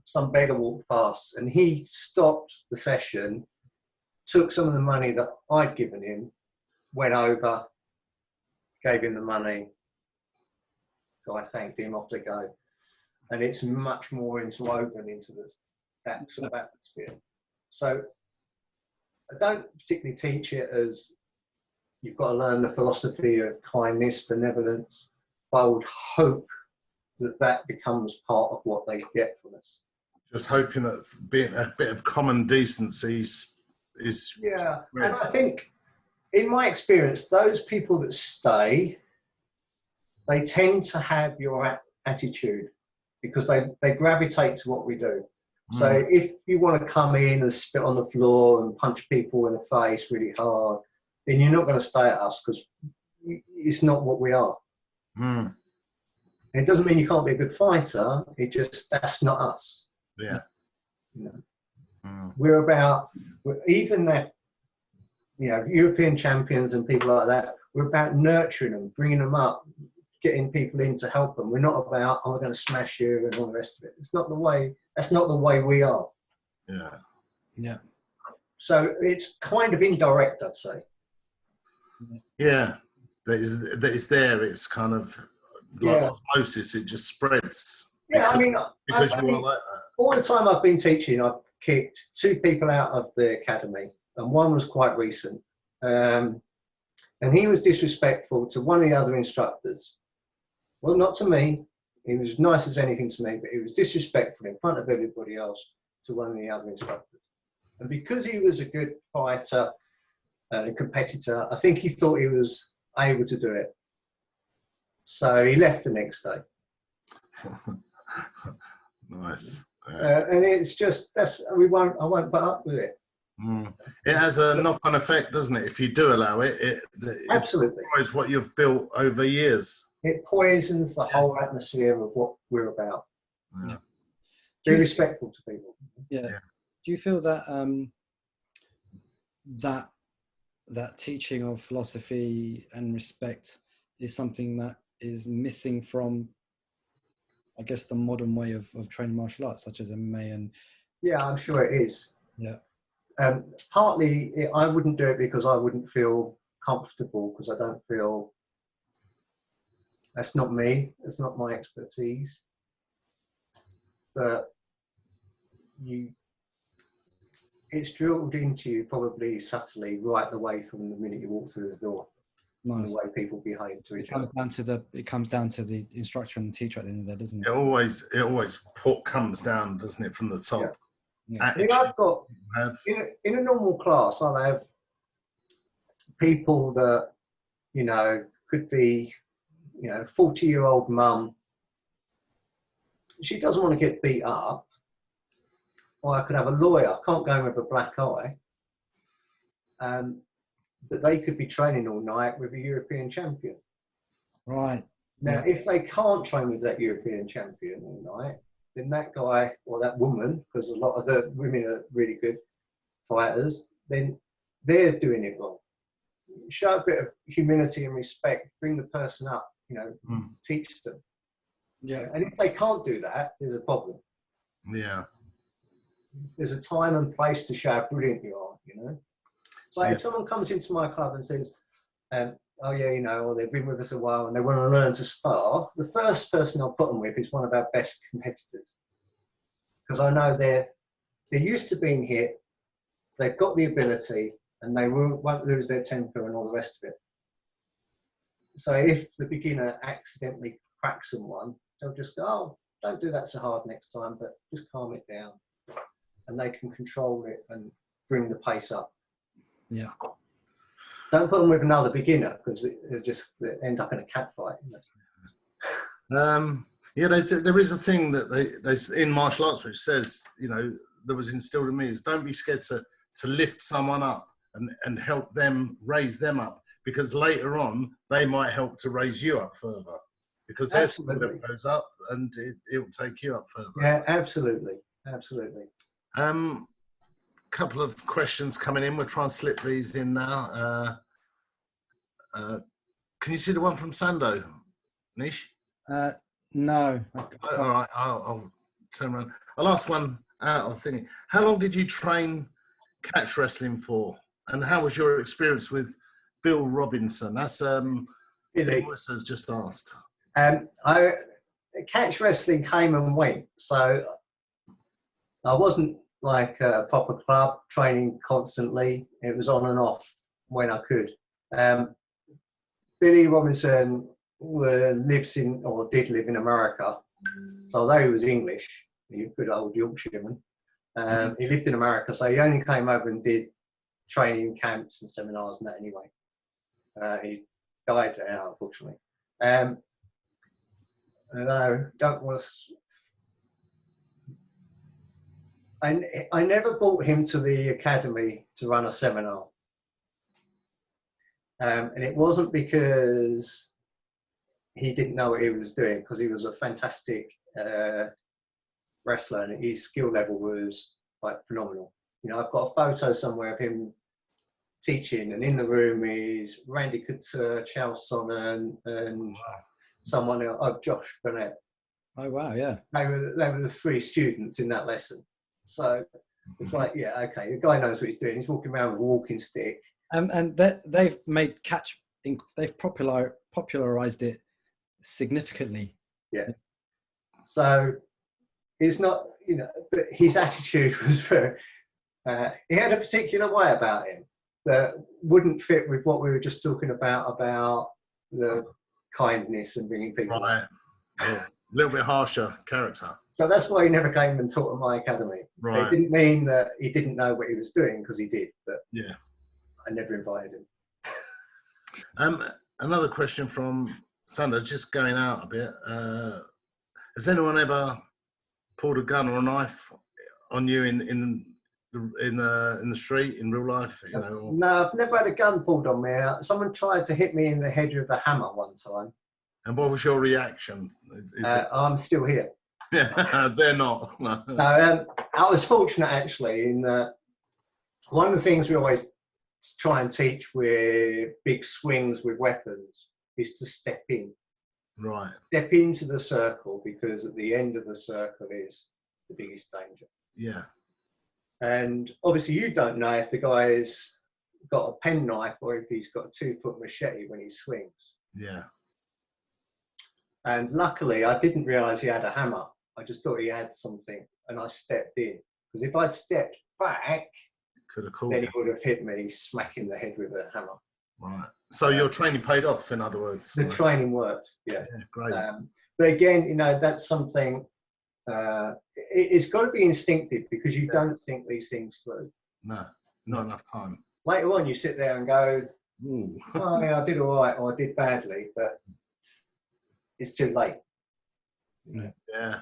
some beggar walked past and he stopped the session, took some of the money that I'd given him, went over, gave him the money. Guy thanked him, off to go. And it's much more interwoven into that sort of atmosphere. So I don't particularly teach it as you've got to learn the philosophy of kindness, benevolence, but I would hope that becomes part of what they get from us. Just hoping that being a bit of common decency is yeah. And I think, in my experience, those people that stay, they tend to have your attitude because they gravitate to what we do. So if you want to come in and spit on the floor and punch people in the face really hard, then you're not going to stay at us because it's not what we are. Mm. It doesn't mean you can't be a good fighter. It just, that's not us. Yeah. You know? Mm. We're even that, you know, European champions and people like that, we're about nurturing them, bringing them up, getting people in to help them. We're not about, oh, we're going to smash you and all the rest of it. It's not the way, that's not the way we are. Yeah. Yeah. So it's kind of indirect, I'd say. Yeah. That is there. It's kind of like osmosis. It just spreads. Yeah, because, I mean, because you are like that. all the time I've been teaching, I've kicked 2 people out of the academy, and one was quite recent. And he was disrespectful to one of the other instructors. Well, not to me. He was nice as anything to me, but he was disrespectful in front of everybody else to one of the other instructors. And because he was a good fighter and competitor, I think he thought he was able to do it. So he left the next day. Nice. And it's just, I won't put up with it. Mm. It has a knock-on effect, doesn't it? If you do allow it, it Absolutely. destroys what you've built over years. It poisons the whole atmosphere of what we're about. Yeah. Be respectful to people. Yeah. Do you feel that that teaching of philosophy and respect is something that is missing from, I guess, the modern way of training martial arts, such as MMA and? Yeah, I'm sure it is. Yeah. Partly, I wouldn't do it because I wouldn't feel comfortable, because I don't feel, that's not me, it's not my expertise. But it's drilled into you probably subtly right the way from the minute you walk through the door. Nice. The way people behave to each other. It comes down to the instructor and the teacher at the end of the day, doesn't it? It always comes down, doesn't it, from the top. Yeah. Yeah. I mean, I've got in a normal class, I'll have people that, you know, could be, you know, 40-year-old mum. She doesn't want to get beat up. Or I could have a lawyer, can't go in with a black eye. But they could be training all night with a European champion. Right. Now, if they can't train with that European champion all night, then that guy or that woman, because a lot of the women are really good fighters, then they're doing it wrong. Show a bit of humility and respect, bring the person up, you know, teach them. Yeah. And if they can't do that, there's a problem. Yeah. There's a time and place to show how brilliant you are, you know. So if someone comes into my club and says, oh yeah, you know, or they've been with us a while and they want to learn to spar, the first person I'll put them with is one of our best competitors. Because I know they're used to being hit, they've got the ability, and they won't lose their temper and all the rest of it. So if the beginner accidentally cracks someone, they'll just go, oh, don't do that so hard next time, but just calm it down. And they can control it and bring the pace up. Yeah. Don't put them with another beginner, because they end up in a cat fight. Yeah, there is a thing that there's in martial arts which says, you know, that was instilled in me, is don't be scared to lift someone up and help them, raise them up, because later on they might help to raise you up further, because their skill level goes up and it will take you up further. Yeah, absolutely, absolutely. Couple of questions coming in. We'll try and slip these in now. Can you see the one from Sando, Nish? No. All right, I'll turn around. I'll ask one out of thinking. How long did you train catch wrestling for? And how was your experience with Bill Robinson? That's Steve Willis has just asked. Catch wrestling came and went. So I wasn't like a proper club training constantly. It was on and off when I could. Billy Robinson did live in America. So although he was English, a good old Yorkshireman, he lived in America. So he only came over and did training camps and seminars and that anyway. He died now, unfortunately. I never brought him to the academy to run a seminar. And it wasn't because he didn't know what he was doing, because he was a fantastic wrestler, and his skill level was like phenomenal. You know, I've got a photo somewhere of him teaching, and in the room is Randy Couture, Charles Sonnen, and someone else, Josh Burnett. Oh wow, yeah. They were the 3 students in that lesson. So it's like, yeah, okay, the guy knows what he's doing. He's walking around with a walking stick. And they've made they've popularized it significantly. Yeah. So it's not, you know, but his attitude was very, he had a particular way about him that wouldn't fit with what we were just talking about the kindness and bringing people. Right. A little bit harsher character. So that's why he never came and taught at my academy. Right. It didn't mean that he didn't know what he was doing, because he did, but Yeah. I never invited him. Another question from Sandra, just going out a bit. Has anyone ever pulled a gun or a knife on you in the street in real life? You know? Or... No, I've never had a gun pulled on me. Someone tried to hit me in the head with a hammer one time. And what was your reaction? I'm still here. Yeah, they're not. I was fortunate, actually, in that one of the things we always try and teach with big swings with weapons is to step in. Right. Step into the circle, because at the end of the circle is the biggest danger. Yeah. And obviously you don't know if the guy's got a penknife or if he's got a 2-foot machete when he swings. Yeah. And luckily I didn't realise he had a hammer. I just thought he had something, and I stepped in. Because if I'd stepped back, could have called then he would have hit me smacking the head with a hammer. Right. So your training paid off, in other words. The training worked, yeah. Yeah, great. But again, you know, that's something, it's got to be instinctive, because you don't think these things through. No, not enough time. Later on, you sit there and go, Ooh. oh, yeah, I did all right, or I did badly, but it's too late. Yeah.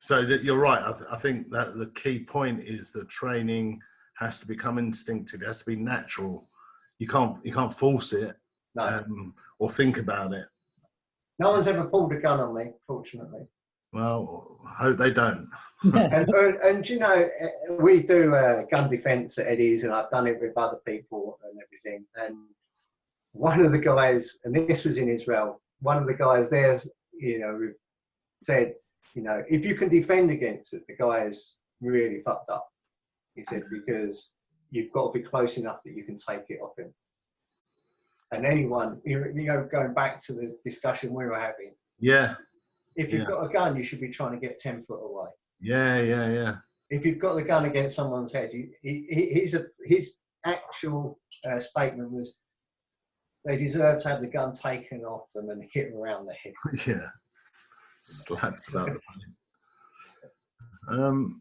So you're right. I think that the key point is that training has to become instinctive. It has to be natural. You can't force it, No. Or think about it. No one's ever pulled a gun on me, fortunately. Well, I hope they don't. and you know, we do gun defence at Eddie's, and I've done it with other people and everything. And one of the guys, and this was in Israel, one of the guys there, you know, said, you know, if you can defend against it, the guy is really fucked up. He said, because you've got to be close enough that you can take it off him. And anyone, you know, going back to the discussion we were having. Yeah. If you've got a gun, you should be trying to get 10 foot away. Yeah. If you've got the gun against someone's head, his actual statement was, they deserve to have the gun taken off them and hit around the head. Yeah. Slaps about the money.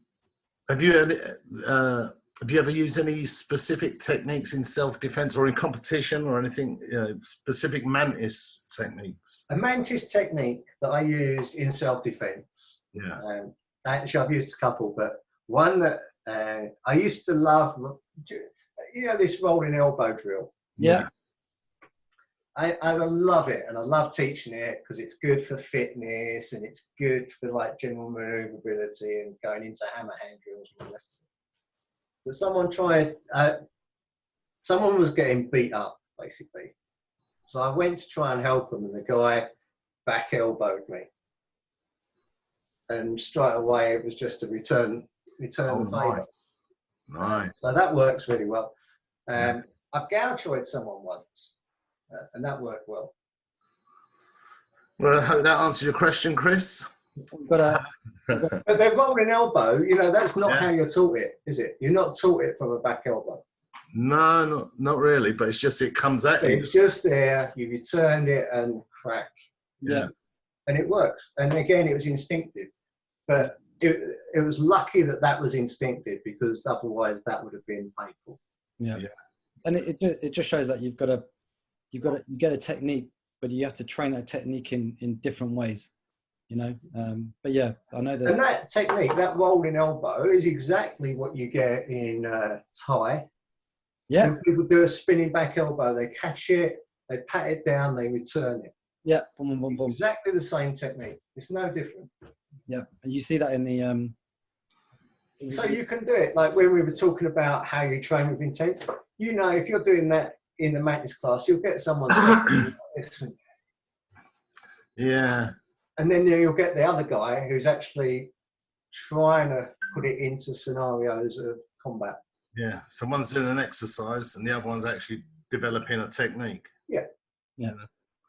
Have you ever used any specific techniques in self-defense or in competition or anything, you know, specific Mantis techniques? A Mantis technique that I used in self-defense. Yeah. Actually, I've used a couple, but one that I used to love, you know, this rolling elbow drill. Yeah. I love it, and I love teaching it because it's good for fitness and it's good for like general maneuverability and going into hammer hand drills and the rest of it. But someone was getting beat up basically, so I went to try and help them, and the guy back elbowed me, and straight away it was just a return the favour. Nice. So that works really well. I've gouchoed someone once. And that worked well. Well, I hope that answers your question, Chris. But the rolling elbow, you know, that's not how you're taught it, is it? You're not taught it from a back elbow. No, not really. But it's just it comes at you. It's just there. You return it and crack. Yeah. And it works. And again, it was instinctive. But it was lucky that was instinctive, because otherwise that would have been painful. Yeah. And it just shows that you get a technique, but you have to train that technique in different ways, you know. But yeah, I know that. And that technique, that rolling elbow, is exactly what you get in Thai. Yeah. When people do a spinning back elbow, they catch it, they pat it down, they return it. Yeah, boom, boom, boom, boom. Exactly the same technique. It's no different. Yeah, and you see that in the. So you can do it like when we were talking about how you train with intent. You know, if you're doing that in the Mantis class, you'll get someone. Yeah. And then you'll get the other guy who's actually trying to put it into scenarios of combat. Yeah. So one's doing an exercise and the other one's actually developing a technique. Yeah. Yeah.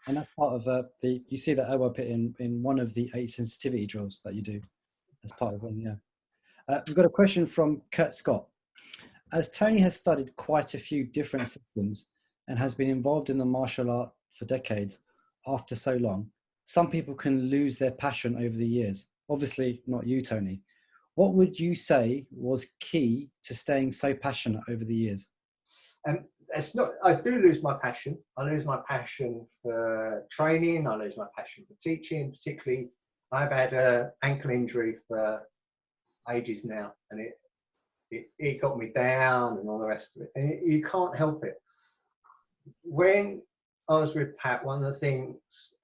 And that's part of the you see that elbow pit in one of the 8 sensitivity drills that you do as part of it. Yeah. We've got a question from Kurt Scott. As Tony has studied quite a few different systems and has been involved in the martial art for decades, after so long, some people can lose their passion over the years. Obviously, not you, Tony. What would you say was key to staying so passionate over the years? It's not. I do lose my passion. I lose my passion for training. I lose my passion for teaching. Particularly, I've had an ankle injury for ages now, and it got me down and all the rest of it. And you can't help it. When I was with Pat, one of the things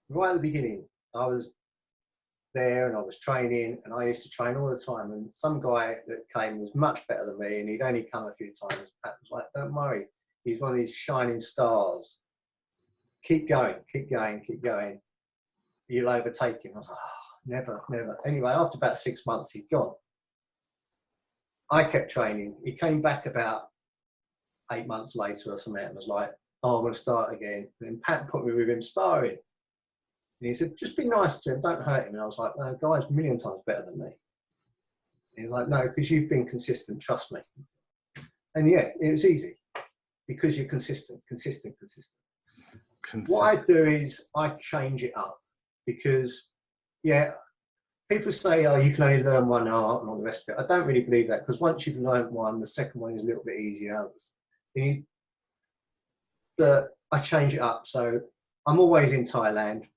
right at the beginning, I was there and I was training, and I used to train all the time. And some guy that came was much better than me, and he'd only come a few times. Pat was like, "Don't worry, he's one of these shining stars. Keep going, keep going, keep going. You'll overtake him." I was like, "Oh, never, never." Anyway, after about 6 months, he'd gone. I kept training. He came back about 8 months later or something and was like, "Oh, I'm going to start again." And Pat put me with him sparring. And he said, "Just be nice to him, don't hurt him." And I was like, "No, guy's a million times better than me." And he was like, "No, because you've been consistent, trust me." And yeah, it was easy because you're consistent. What I do is I change it up because, yeah, people say, "Oh, you can only learn one art and all the rest of it." I don't really believe that, because once you've learned one, the second one is a little bit easier. But I change it up. So I'm always in Thailand,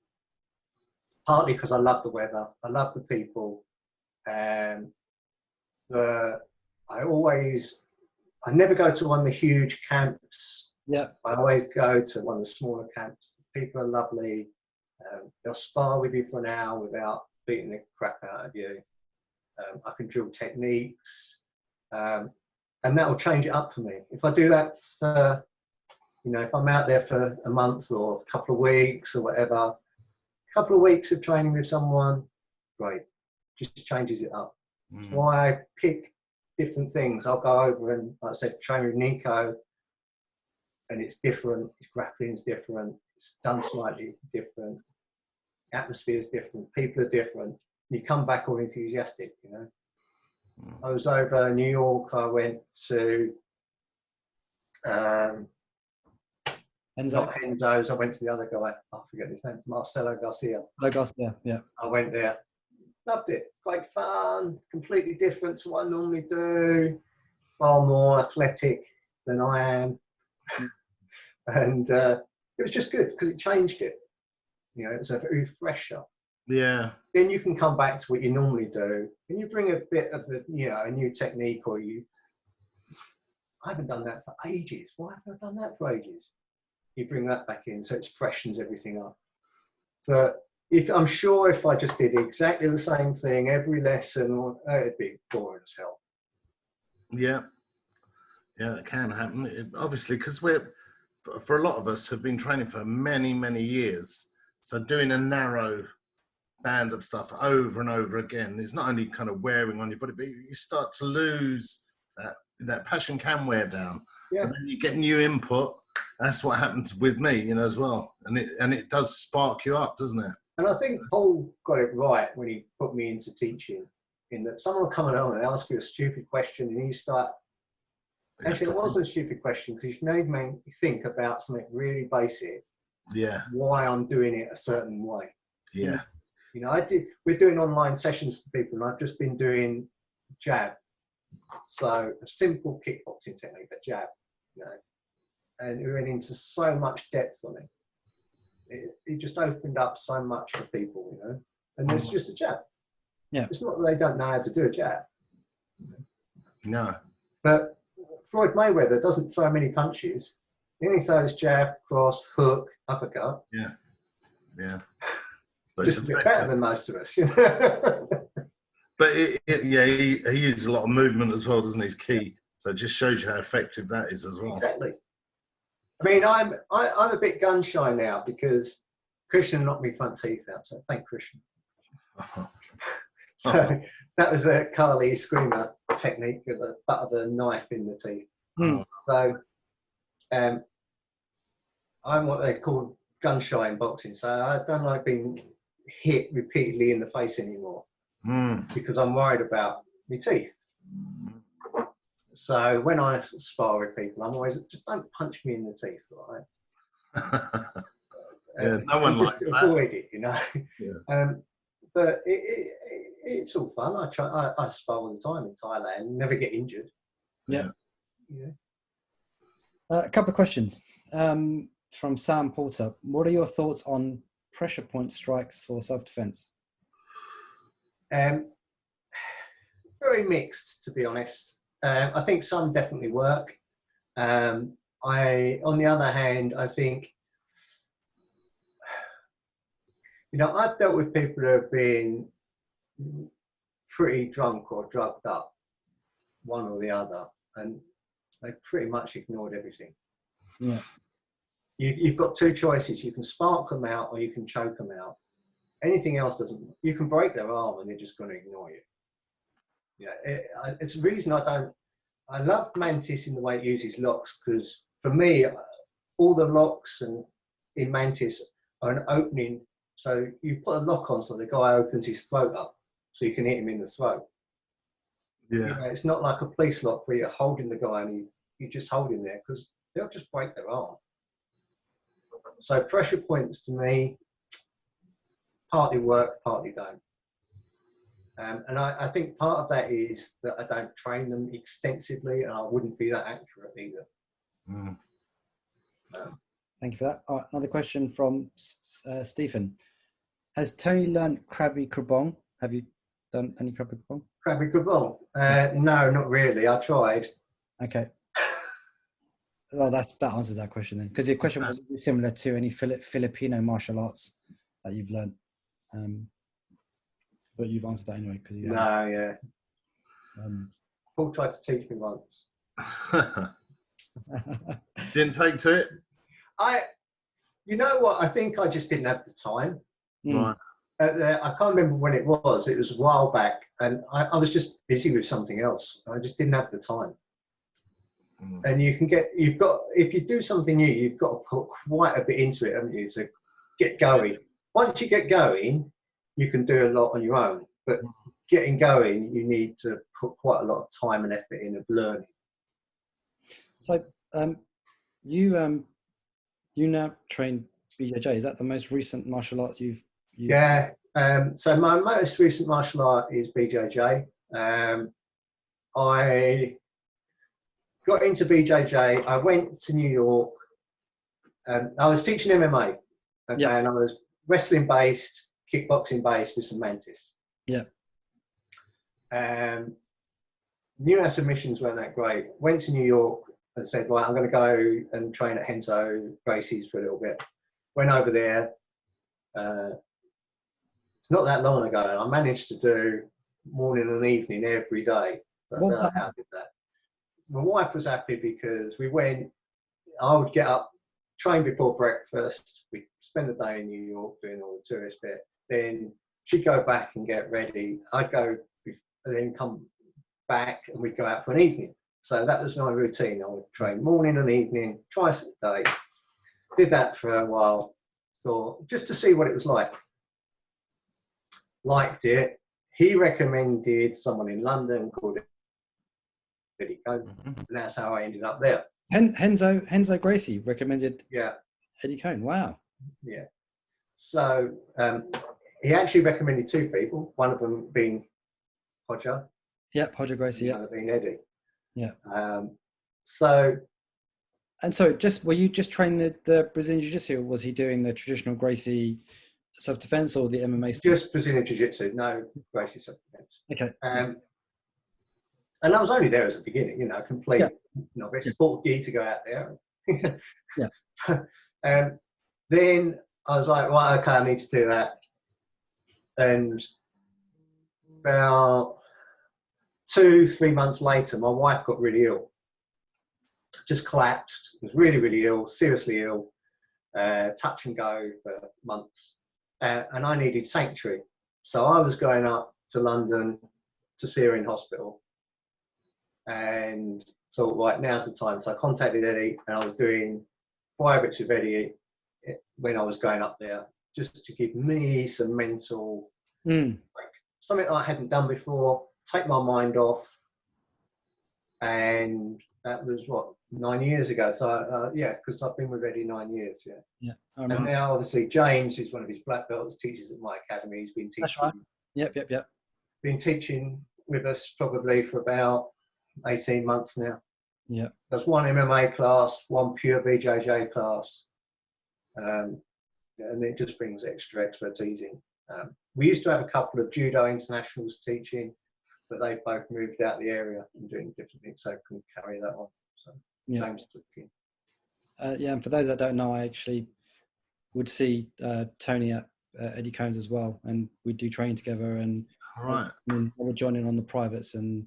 partly because I love the weather, I love the people, and I never go to one of the huge camps. Yeah. I always go to one of the smaller camps. People are lovely. They'll spar with you for an hour without beating the crap out of you. I can drill techniques, and that will change it up for me. If I do that for, if I'm out there for a month or a couple of weeks or whatever, a couple of weeks of training with someone, great, just changes it up. Why I pick different things. I'll go over and, like I said, train with Nico, and it's different. His grappling is different. It's done slightly different. Atmosphere is different. People are different. You come back all enthusiastic, I was over in New York. I went to Enzo. not Henzo's. I went to the other guy. I forget his name. Marcelo Garcia. Yeah. I went there. Loved it. Great fun. Completely different to what I normally do. Far more athletic than I am. And it was just good because it changed it. It's a refresher. Yeah. Then you can come back to what you normally do, and you bring a bit of a new technique, or I haven't done that for ages. Why haven't I done that for ages? You bring that back in, so it freshens everything up. But I'm sure if I just did exactly the same thing every lesson, it'd be boring as hell. Yeah. Yeah, that can happen. Obviously, because for a lot of us have been training for many, many years. So doing a narrow band of stuff over and over again is not only kind of wearing on your body, but you start to lose that passion can wear down. Yeah. And then you get new input. That's what happens with me, as well. And it does spark you up, doesn't it? And I think Paul got it right when he put me into teaching, in that someone will come along and ask you a stupid question, and you start. Actually, it wasn't a stupid question, because you made me think about something really basic. Yeah. Why I'm doing it a certain way. Yeah. We're doing online sessions for people, and I've just been doing jab. So a simple kickboxing technique, a jab, and we went into so much depth on it. It just opened up so much for people, and it's just a jab. Yeah. It's not that they don't know how to do a jab. No. But Floyd Mayweather doesn't throw many punches, Any throws, jab, cross, hook, uppercut. Yeah. Yeah. But Just it's a bit better effective. than most of us, you know. But he uses a lot of movement as well, doesn't he? He's key. So it just shows you how effective that is as well. Exactly. I mean, I'm a bit gun shy now because Christian knocked me front teeth out. So thank Christian. So that was a Carly screamer technique with the butt of a knife in the teeth. Oh. So I'm what they call gun shy in boxing. So I don't like being hit repeatedly in the face anymore because I'm worried about my teeth. So when I spar with people, I'm always, just don't punch me in the teeth, all right? Yeah, no one just likes that. avoid it, you know. Yeah. But it's all fun. I spar all the time in Thailand, never get injured. Yeah. Yeah. A couple of questions from Sam Porter. What are your thoughts on pressure point strikes for self-defense? Very mixed, to be honest. I think some definitely work. On the other hand, I think, you know, I've dealt with people who have been pretty drunk or drugged up, one or the other, and they pretty much ignored everything. Yeah. You've got two choices. You can spark them out or you can choke them out. Anything else doesn't. You can break their arm and they're just going to ignore you. Yeah, it's the reason I love Mantis in the way it uses locks, because for me, all the locks in Mantis are an opening. So you put a lock on so the guy opens his throat up so you can hit him in the throat. Yeah. You know, it's not like a police lock where you're holding the guy and you just hold him there, because they'll just break their arm. So pressure points to me partly work, partly don't. And I think part of that is that I don't train them extensively, and I wouldn't be that accurate either. Thank you for that. All right, another question from Stephen. Has Tony learned Krabi Krabong? Have you done any Krabi Krabong? Krabi Krabong? No, not really. I tried. Okay. Well, that answers that question then, because the question was similar to any Filipino martial arts that you've learned. But you've answered that anyway. Paul tried to teach me once. Didn't take to it? You know what? I think I just didn't have the time. Right. I can't remember when it was. It was a while back, and I was just busy with something else. I just didn't have the time. And if you do something new, you've got to put quite a bit into it, haven't you, to get going. Once you get going, you can do a lot on your own. But getting going, you need to put quite a lot of time and effort in of learning. So you now train BJJ. Is that the most recent martial arts you've Yeah. So my most recent martial art is BJJ. I got into BJJ. I went to New York. I was teaching MMA, and I was wrestling based, kickboxing based with some Mantis. Yeah. Knew our submissions weren't that great. Went to New York and said, "Right, I'm going to go and train at Henzo Gracie's for a little bit." Went over there. It's not that long ago, and I managed to do morning and evening every day. But how did that? My wife was happy because I would get up, train before breakfast. We'd spend the day in New York doing all the tourist bit. Then she'd go back and get ready. I'd go and then come back, and we'd go out for an evening. So that was my routine. I would train morning and evening, twice a day. Did that for a while, so just to see what it was like. Liked it. He recommended someone in London called Eddie Cohn, and that's how I ended up there. Henzo Gracie recommended Eddie Cohn. Wow. Yeah. So he actually recommended two people, one of them being Hodger. Yep, Hodger Gracie. The other being Eddie. Yeah. So were you just training the Brazilian Jiu-Jitsu, or was he doing the traditional Gracie self-defense or the MMA stuff? Just Brazilian Jiu-Jitsu, no Gracie self-defense. Okay. And I was only there as a beginner, complete novice. Bought gi to go out there. Yeah. Then I was like, right, okay, I need to do that. And about 2-3 months later, my wife got really ill. Just collapsed. Was really, really ill, seriously ill. Touch and go for months. And I needed sanctuary. So I was going up to London to see her in hospital. And thought, right, now's the time. So I contacted Eddie, and I was doing private with Eddie when I was going up there, just to give me some mental, like, something I hadn't done before, take my mind off. And that was what, 9 years ago. So yeah, because I've been with Eddie 9 years. Yeah. Yeah. And now obviously James, who's one of his black belts, teaches at my academy. He's been teaching. That's right. Yep. Been teaching with us probably for about 18 months now. Yeah. There's one MMA class, one pure BJJ class. And it just brings extra expertise in. We used to have a couple of judo internationals teaching, but they've both moved out the area and doing different things, so can carry that on. So yeah. James took in. Yeah, and for those that don't know, I actually would see Tony at Eddie Cohn's as well, and we do train together. And All right. I would join in on the privates and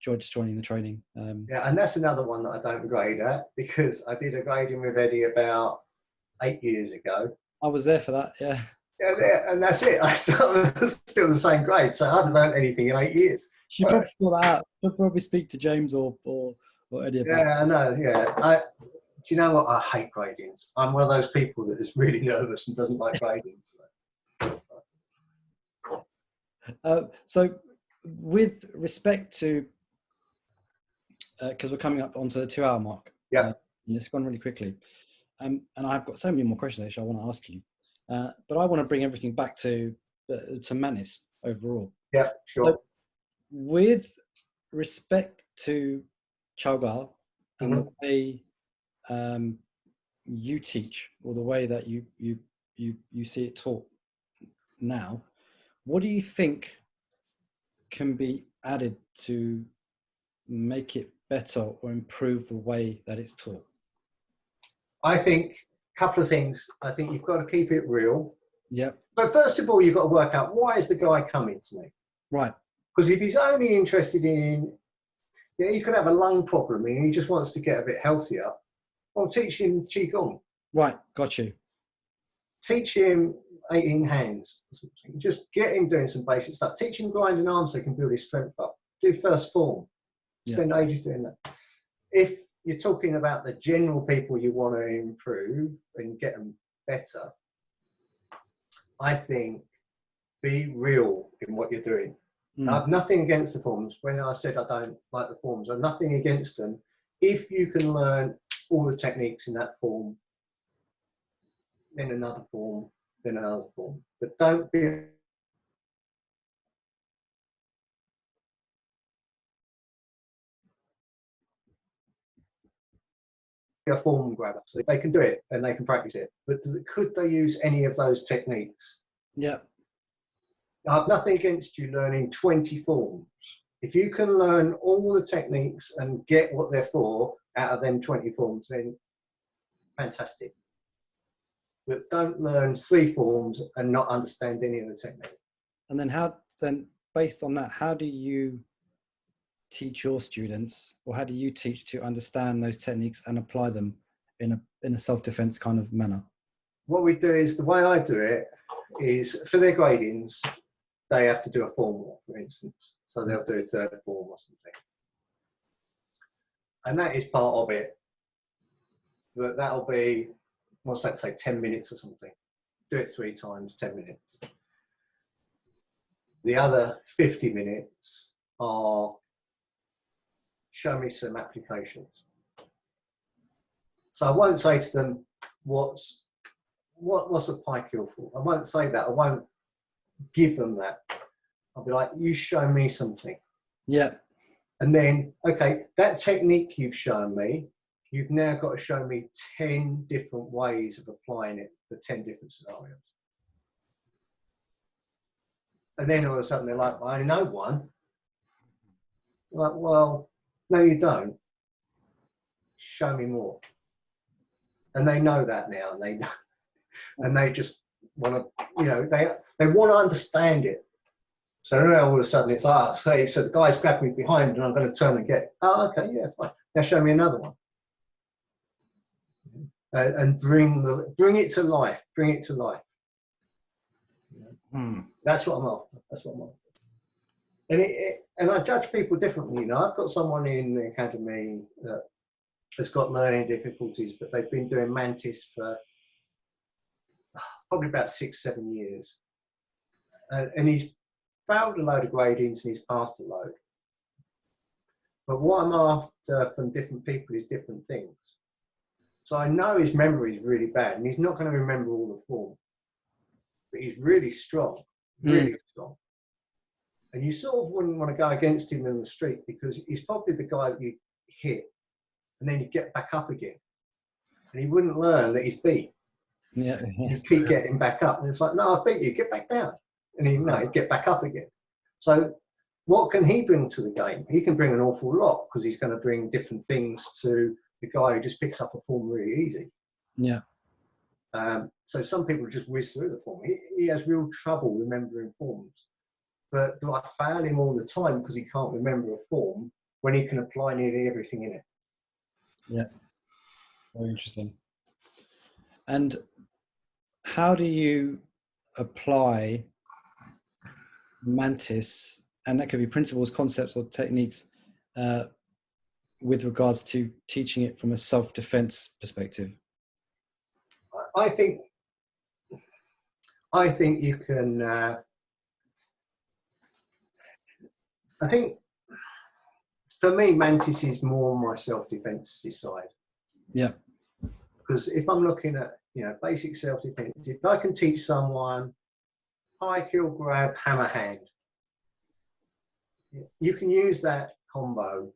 George joining the training. Yeah, and that's another one that I don't grade at, because I did a grading with Eddie about 8 years ago. I was there for that. Yeah. Yeah, and that's it. I'm still the same grade, so I haven't learned anything in 8 years. You probably sort that out. You'll probably speak to James or Eddie about it. Yeah, I know. Yeah, do you know what? I hate gradings. I'm one of those people that is really nervous and doesn't like gradings. So, with respect to, because we're coming up onto the 2-hour mark. Yeah. And it's gone really quickly. And I've got so many more questions actually I want to ask you. But I want to bring everything back to Mantis overall. Yeah, sure. So, with respect to Chowgar and the way you teach, or the way that you see it taught now, what do you think can be added to make it better or improve the way that it's taught? I think a couple of things. I think you've got to keep it real. Yep. But first of all, you've got to work out, why is the guy coming to me? Right. Because if he's only interested in, he could have a lung problem and he just wants to get a bit healthier, well, teach him Qigong. Right, got you. Teach him 18 hands. Just get him doing some basic stuff. Teach him grinding arms so he can build his strength up. Do first form. Spend ages doing that. If you're talking about the general people you want to improve and get them better, I think be real in what you're doing. I have nothing against the forms. When I said I don't like the forms, I have nothing against them. If you can learn all the techniques in that form, then another form, then another form. But don't be a form grabber. So they can do it and they can practice it. But could they use any of those techniques? Yeah. I have nothing against you learning 20 forms. If you can learn all the techniques and get what they're for out of them 20 forms, then fantastic. But don't learn 3 forms and not understand any of the technique. And then based on that, how do you teach your students, or how do you teach to understand those techniques and apply them in a self-defense kind of manner? What we do is, the way I do it is, for their gradings, they have to do a form walk, for instance. So they'll do a 3rd form or something. And that is part of it. But that'll be, what's that take, 10 minutes or something. Do it 3 times, 10 minutes. The other 50 minutes are, show me some applications. So I won't say to them, what's a pike heel for? I won't say that. I won't give them that. I'll be like, you show me something. Yeah. And then, okay, that technique you've shown me, you've now got to show me 10 different ways of applying it for 10 different scenarios. And then all of a sudden they're like, well, I only know one. I'm like, well, no, you don't. show me more. And they know that now, and they just want to, you know, they want to understand it. So now all of a sudden it's like, so the guy's grabbed me behind and I'm going to turn and get, oh, okay, yeah, fine. Now show me another one. And bring it to life. Bring it to life. That's what I'm after. That's what I'm after. And I judge people differently. You know, I've got someone in the academy that has got learning difficulties, but they've been doing Mantis for probably about 6-7 years, and he's failed a load of gradings and he's passed a load. But what I'm after from different people is different things. So I know his memory is really bad and he's not going to remember all the form, but he's really strong, really strong. And you sort of wouldn't want to go against him in the street because he's probably the guy that you hit and then you get back up again. And he wouldn't learn that he's beat. Yeah. You keep getting back up. And it's like, no, I beat you, get back down. And he'd get back up again. So what can he bring to the game? He can bring an awful lot because he's going to bring different things to the guy who just picks up a form really easy. Yeah. So some people just whiz through the form. He has real trouble remembering forms. But do I fail him all the time because he can't remember a form when he can apply nearly everything in it? Yeah. Very interesting. And how do you apply Mantis, and that could be principles, concepts, or techniques, with regards to teaching it from a self-defense perspective? I think you can. I think for me, Mantis is more on my self-defense side. Yeah. Because if I'm looking at, you know, basic self-defense, if I can teach someone high kill, grab, hammer hand, you can use that combo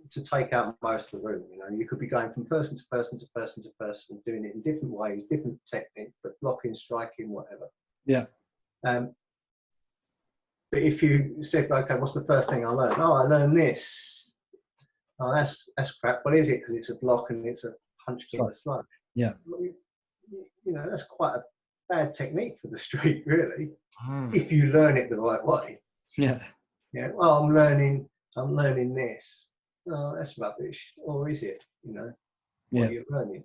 to take out most of the room. You know, you could be going from person to person to person to person, doing it in different ways, different techniques, but blocking, striking, whatever. Yeah. But if you said, okay, what's the first thing I learned? Oh, I learned this. Oh, that's crap. What is it? Because it's a block and it's a punch to the throat. Yeah. You know, that's quite a bad technique for the street, really, if you learn it the right way. Yeah. Yeah. Well, I'm learning this. Oh, that's rubbish. Or is it? You know, what you're learning.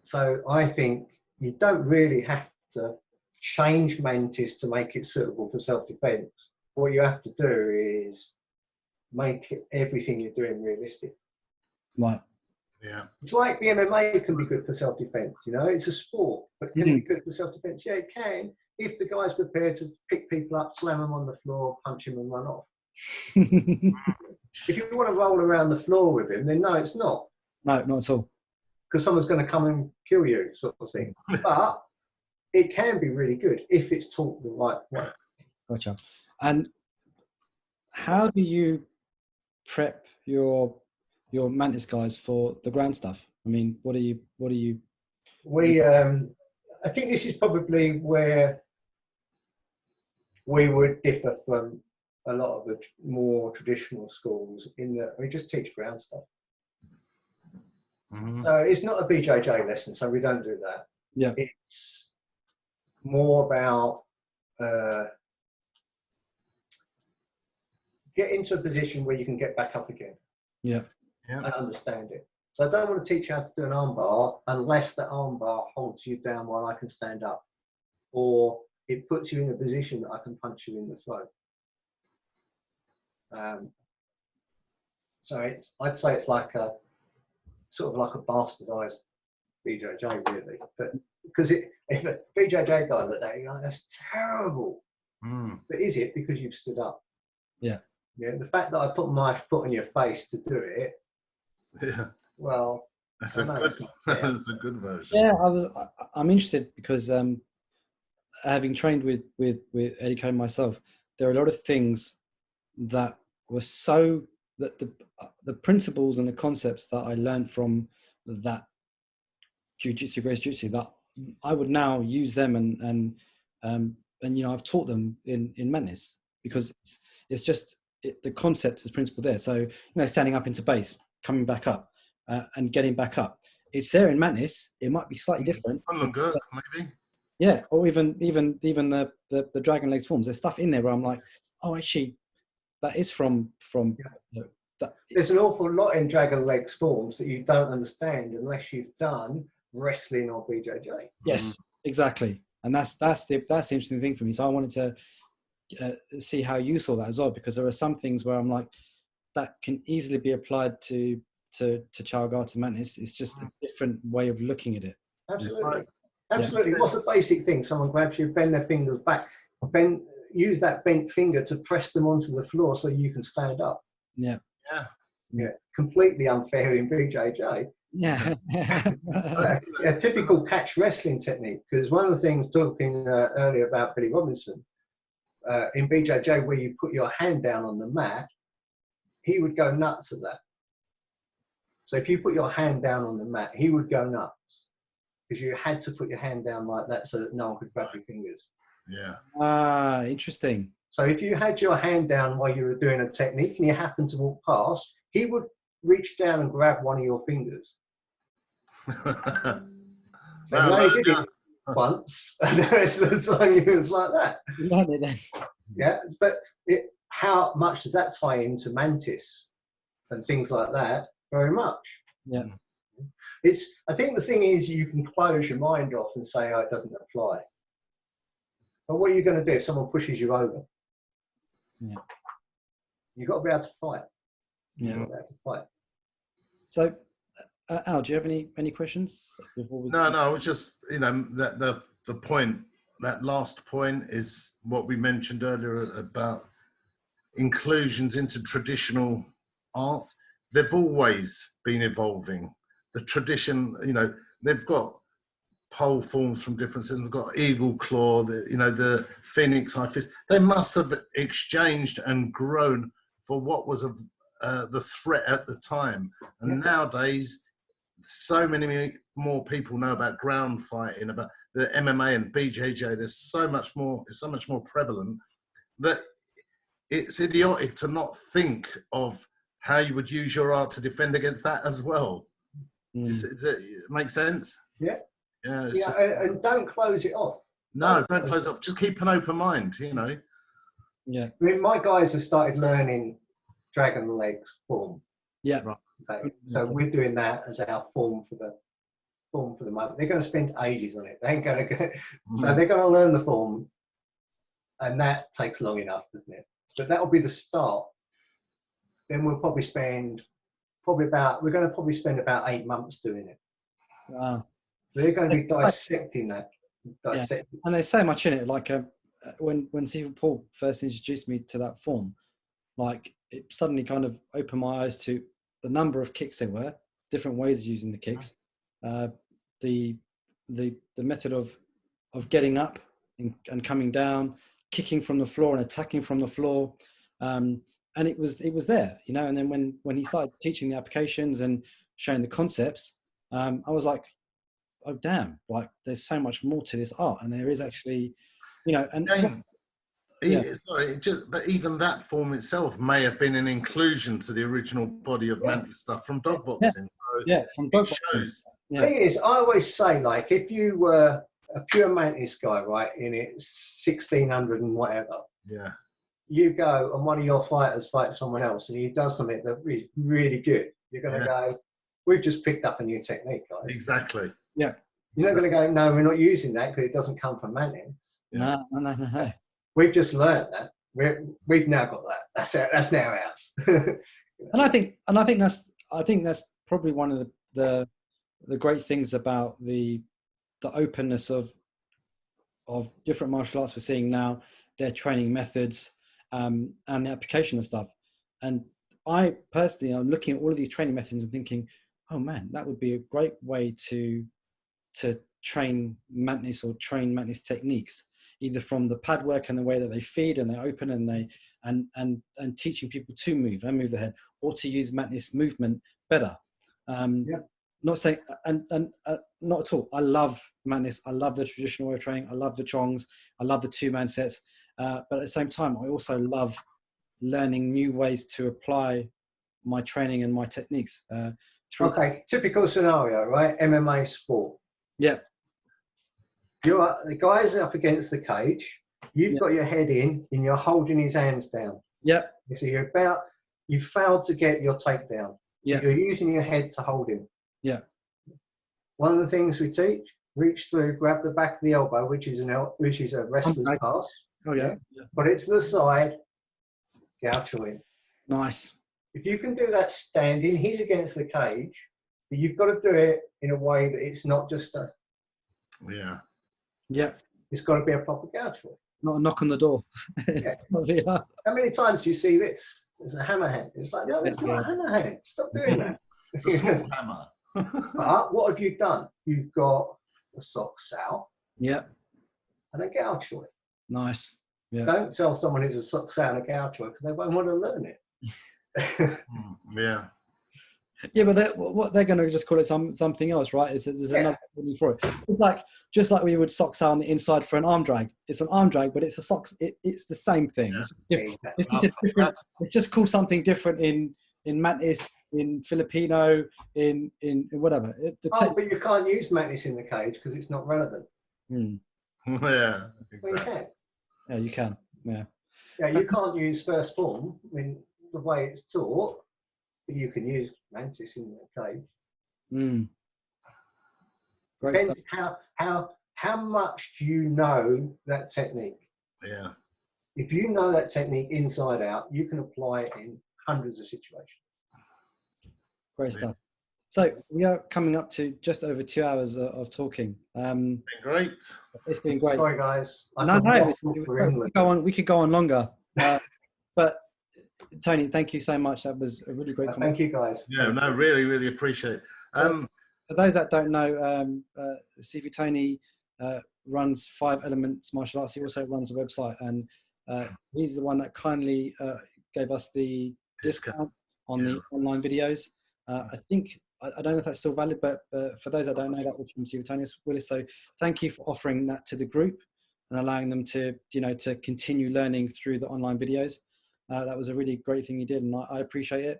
So I think you don't really have to change Mantis to make it suitable for self-defense. What you have to do is make everything you're doing realistic. Right. Yeah. It's like the MMA can be good for self-defense, you know, it's a sport, but can it be good for self-defense? Yeah, it can, if the guy's prepared to pick people up, slam them on the floor, punch him and run off. If you want to roll around the floor with him, then no, it's not. No, not at all. Because someone's going to come and kill you, sort of thing. But it can be really good if it's taught the right way. Gotcha. And how do you prep your Mantis guys for the ground stuff? I mean, what do you? We, I think this is probably where we would differ from a lot of the more traditional schools in that we just teach ground stuff. So it's not a BJJ lesson, so we don't do that. Yeah. It's more about get into a position where you can get back up again. Yeah. And understand it. So I don't want to teach you how to do an armbar unless the armbar holds you down while I can stand up, or it puts you in a position that I can punch you in the throat. So I'd say it's like a sort of like a bastardized BJJ, really. But because if a BJJ guy looked at it, you're like, that's terrible. But is it because you've stood up? Yeah. Yeah. The fact that I put my foot in your face to do it. Yeah. Well, that's a good version. Yeah, I'm interested because having trained with Eddie Cohn myself, there are a lot of things that were so that the principles and the concepts that I learned from that jiu-jitsu, grace jiu-jitsu, that I would now use them and you know, I've taught them in Mantis because it's just the concept is principle there. So, you know, standing up into base, coming back up and getting back up. It's there in Mantis. It might be slightly different. Maybe. Yeah, or even the dragon legs forms. There's stuff in there where I'm like, oh, actually, that is from. There's an awful lot in dragon legs forms that you don't understand unless you've done wrestling or BJJ. Yes, exactly, and that's the interesting thing for me. So I wanted to see how you saw that as well, because there are some things where I'm like, that can easily be applied to Chow Gar, to Mantis. It's just a different way of looking at it. Absolutely. Absolutely. What's a basic thing? Someone grabs you, bend their fingers back, use that bent finger to press them onto the floor so you can stand up. Yeah. Yeah. Completely unfair in BJJ. Yeah. A typical catch wrestling technique, because one of the things talking earlier about Billy Robinson, in BJJ, where you put your hand down on the mat, he would go nuts at that. So if you put your hand down on the mat, he would go nuts, because you had to put your hand down like that so that no one could grab your fingers. Yeah. Interesting. So if you had your hand down while you were doing a technique and you happened to walk past, he would reach down and grab one of your fingers. So he only did it once, and the rest of the time he was like that. Yeah, but how much does that tie into Mantis and things like that? Very much. Yeah. I think the thing is, you can close your mind off and say, oh, it doesn't apply. But what are you going to do if someone pushes you over? Yeah. You've got to be able to fight. Yeah. You've got to be able to fight. So, Al, do you have any questions? No, I was just, that the point, that last point is what we mentioned earlier about inclusions into traditional arts. They've always been evolving. The tradition, they've got pole forms from different systems. They've got eagle claw, the phoenix eye fist. They must have exchanged and grown for what was the threat at the time. And nowadays, so many more people know about ground fighting, about the MMA and BJJ. There's so much more. It's so much more prevalent that it's idiotic to not think of how you would use your art to defend against that as well. Does it make sense? Yeah. Yeah. And don't close it off. No, don't close it off. Just keep an open mind, Yeah. I mean, my guys have started learning dragon legs form. Yeah. Right. Okay. So we're doing that as our form for the moment. They're going to spend ages on it. They ain't going to go. So they're going to learn the form, and that takes long enough, doesn't it? But that'll be the start. Then we'll probably spend about 8 months doing it. Wow. So they're going to be dissecting that. Yeah. And there's so much in it. Like when Sifu Paul first introduced me to that form, like it suddenly kind of opened my eyes to the number of kicks there were, different ways of using the kicks, the method of getting up and coming down, kicking from the floor and attacking from the floor. And it was there, and then when he started teaching the applications and showing the concepts, I was like, oh damn, like there's so much more to this art, and there is actually, but even that form itself may have been an inclusion to the original body of Mantis stuff from dog boxing. From dog boxing. The thing is, I always say, like, if you were a pure Mantis guy, right, in it 1600 and whatever, you go and one of your fighters fights someone else and he does something that is really good, you're going to go, we've just picked up a new technique, guys. Exactly. Yeah. You're not going to go, no, we're not using that because it doesn't come from Mantis. No. We've just learned that. We've now got that. That's now ours. And I think that's probably one of the great things about the openness of different martial arts we're seeing now, their training methods, and the application of stuff. And I personally am looking at all of these training methods and thinking, oh man, that would be a great way to train Mantis or train Mantis techniques, either from the pad work and the way that they feed and they open and teaching people to move and move the head, or to use Mantis movement better. Not saying, and not at all. I love Mantis. I love the traditional way of training. I love the chongs. I love the 2-man sets. But at the same time, I also love learning new ways to apply my training and my techniques. Through Okay, typical scenario, right? MMA sport. Yeah, The guy's up against the cage. You've got your head in, and you're holding his hands down. yeah, So you failed to get your takedown. yeah, You're using your head to hold him. yeah. One of the things we teach: reach through, grab the back of the elbow, which is a wrestler's Okay. pass. Oh yeah. Put it to the side, gouge in. Nice. If you can do that standing, he's against the cage, but you've got to do it in a way that it's not just Yeah. Yeah. it's got to be a proper gouge. Not a knock on the door. How many times do you see this? There's a hammer hand. It's like, no, it's not a hammer hand. Stop doing that. It's a small hammer. But what have you done? You've got a sock sow Yeah. and a gouge joint. Nice. Yeah. Don't tell someone it's a sock sow and a gouge joint because they won't want to learn it. Yeah. Yeah, but what they're going to just call it something else, right? There's another thing for it. It's just like we would sock sow on the inside for an arm drag. It's an arm drag, but it's a sock. It's the same thing. Yeah. It's just called something different in Mantis, in Filipino, in whatever. But you can't use Mantis in the cage because it's not relevant. Yeah, exactly. Well, you can. Yeah, you can. Yeah. Yeah, you can't use first form in the way it's taught, but you can use Mantis in the cage. Great Depends stuff. how much do you know that technique. Yeah. If you know that technique inside out, you can apply it in hundreds of situations. Great stuff. So we are coming up to just over 2 hours of talking. Been great. It's been great. Sorry, guys. We could go on longer. But Tony, thank you so much. That was a really great comment. Thank you, guys. Yeah, no, really, really appreciate it. For those that don't know, Sifu Tony runs 5 Elements Martial Arts. He also runs a website, and he's the one that kindly gave us the discount on the online videos. I think, I don't know if that's still valid, but for those that don't know, that was from Sifu Tony Willis. So thank you for offering that to the group and allowing them to, to continue learning through the online videos. That was a really great thing you did, and I appreciate it.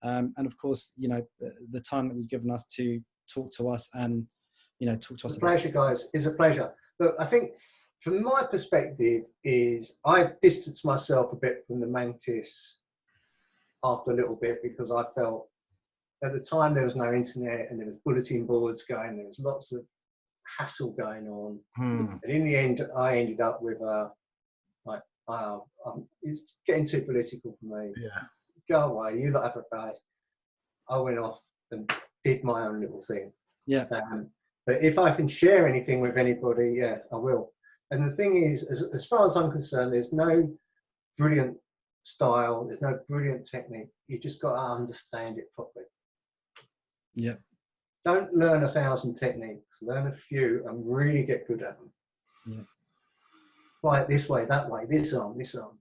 And of course, the time that you've given us to talk to us and, talk to us. It's a pleasure, guys. It's a pleasure. Look, I think from my perspective is I've distanced myself a bit from the Mantis after a little bit because I felt at the time there was no internet and there was bulletin boards going, there was lots of hassle going on. And in the end, I ended up with it's getting too political for me. Yeah. Go away, you lot have a fight. I went off and did my own little thing. Yeah. But if I can share anything with anybody, yeah, I will. And the thing is, as far as I'm concerned, there's no brilliant style, there's no brilliant technique. You just got to understand it properly. Yeah. Don't learn 1,000 techniques. Learn a few and really get good at them. Yeah. Right, this way, that way, this arm, this arm.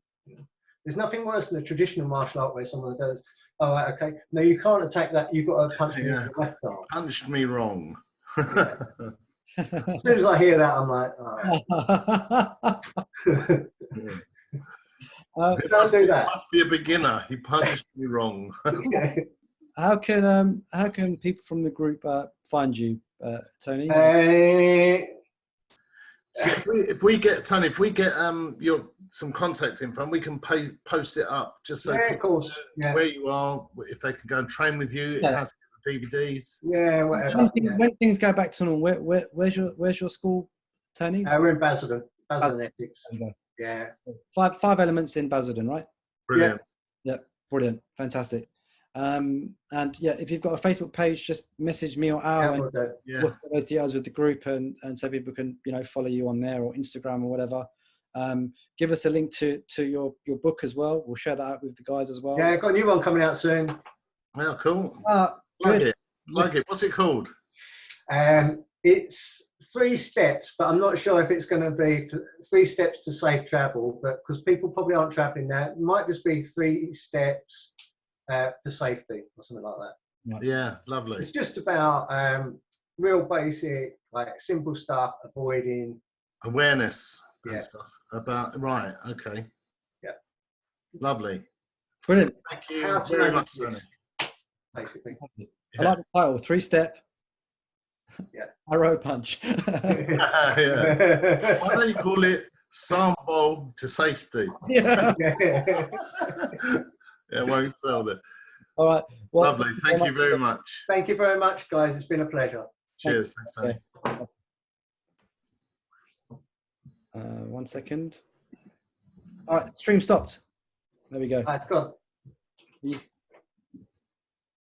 There's nothing worse than a traditional martial art where someone goes, "Oh, right, okay, no, you can't attack that. You've got to punch me with the left arm." Punched me wrong. As soon as I hear that, I'm like, "Oh." Don't do that. Must be a beginner. He punched me wrong. How can people from the group find you, Tony? If we get some contact info, we can post it up just so of course. where you are, if they can go and train with you. It has DVDs. Yeah, whatever. When things go back to normal, where's your school, Tony? We're in Basildon Ethics. Yeah. 5 Elements in Basildon, right? Brilliant. Yeah, brilliant, fantastic. And yeah, if you've got a Facebook page, just message me or Al and look at those details with the group, and so people can follow you on there, or Instagram or whatever. Give us a link to your book as well. We'll share that out with the guys as well. Yeah, I've got a new one coming out soon. Oh, cool. Like it. What's it called? It's 3 steps, but I'm not sure if it's going to be 3 steps to safe travel, but because people probably aren't traveling now, it might just be 3 steps for safety or something like that. Yeah, lovely. It's just about real basic, like simple stuff, avoiding awareness and stuff about. Right. Okay. Yeah. Lovely. Brilliant. Thank you very much, Tony. basically. I like the title, 3-step Yeah. arrow punch. Yeah. Why don't you call it sample to safety? Yeah. Yeah, won't sell that. All right. Well, Lovely. Thank you very much. Thank you very much, guys. It's been a pleasure. Cheers. Thanks, Tony. Okay. 1 second. All right, stream stopped. There we go. It's gone. He's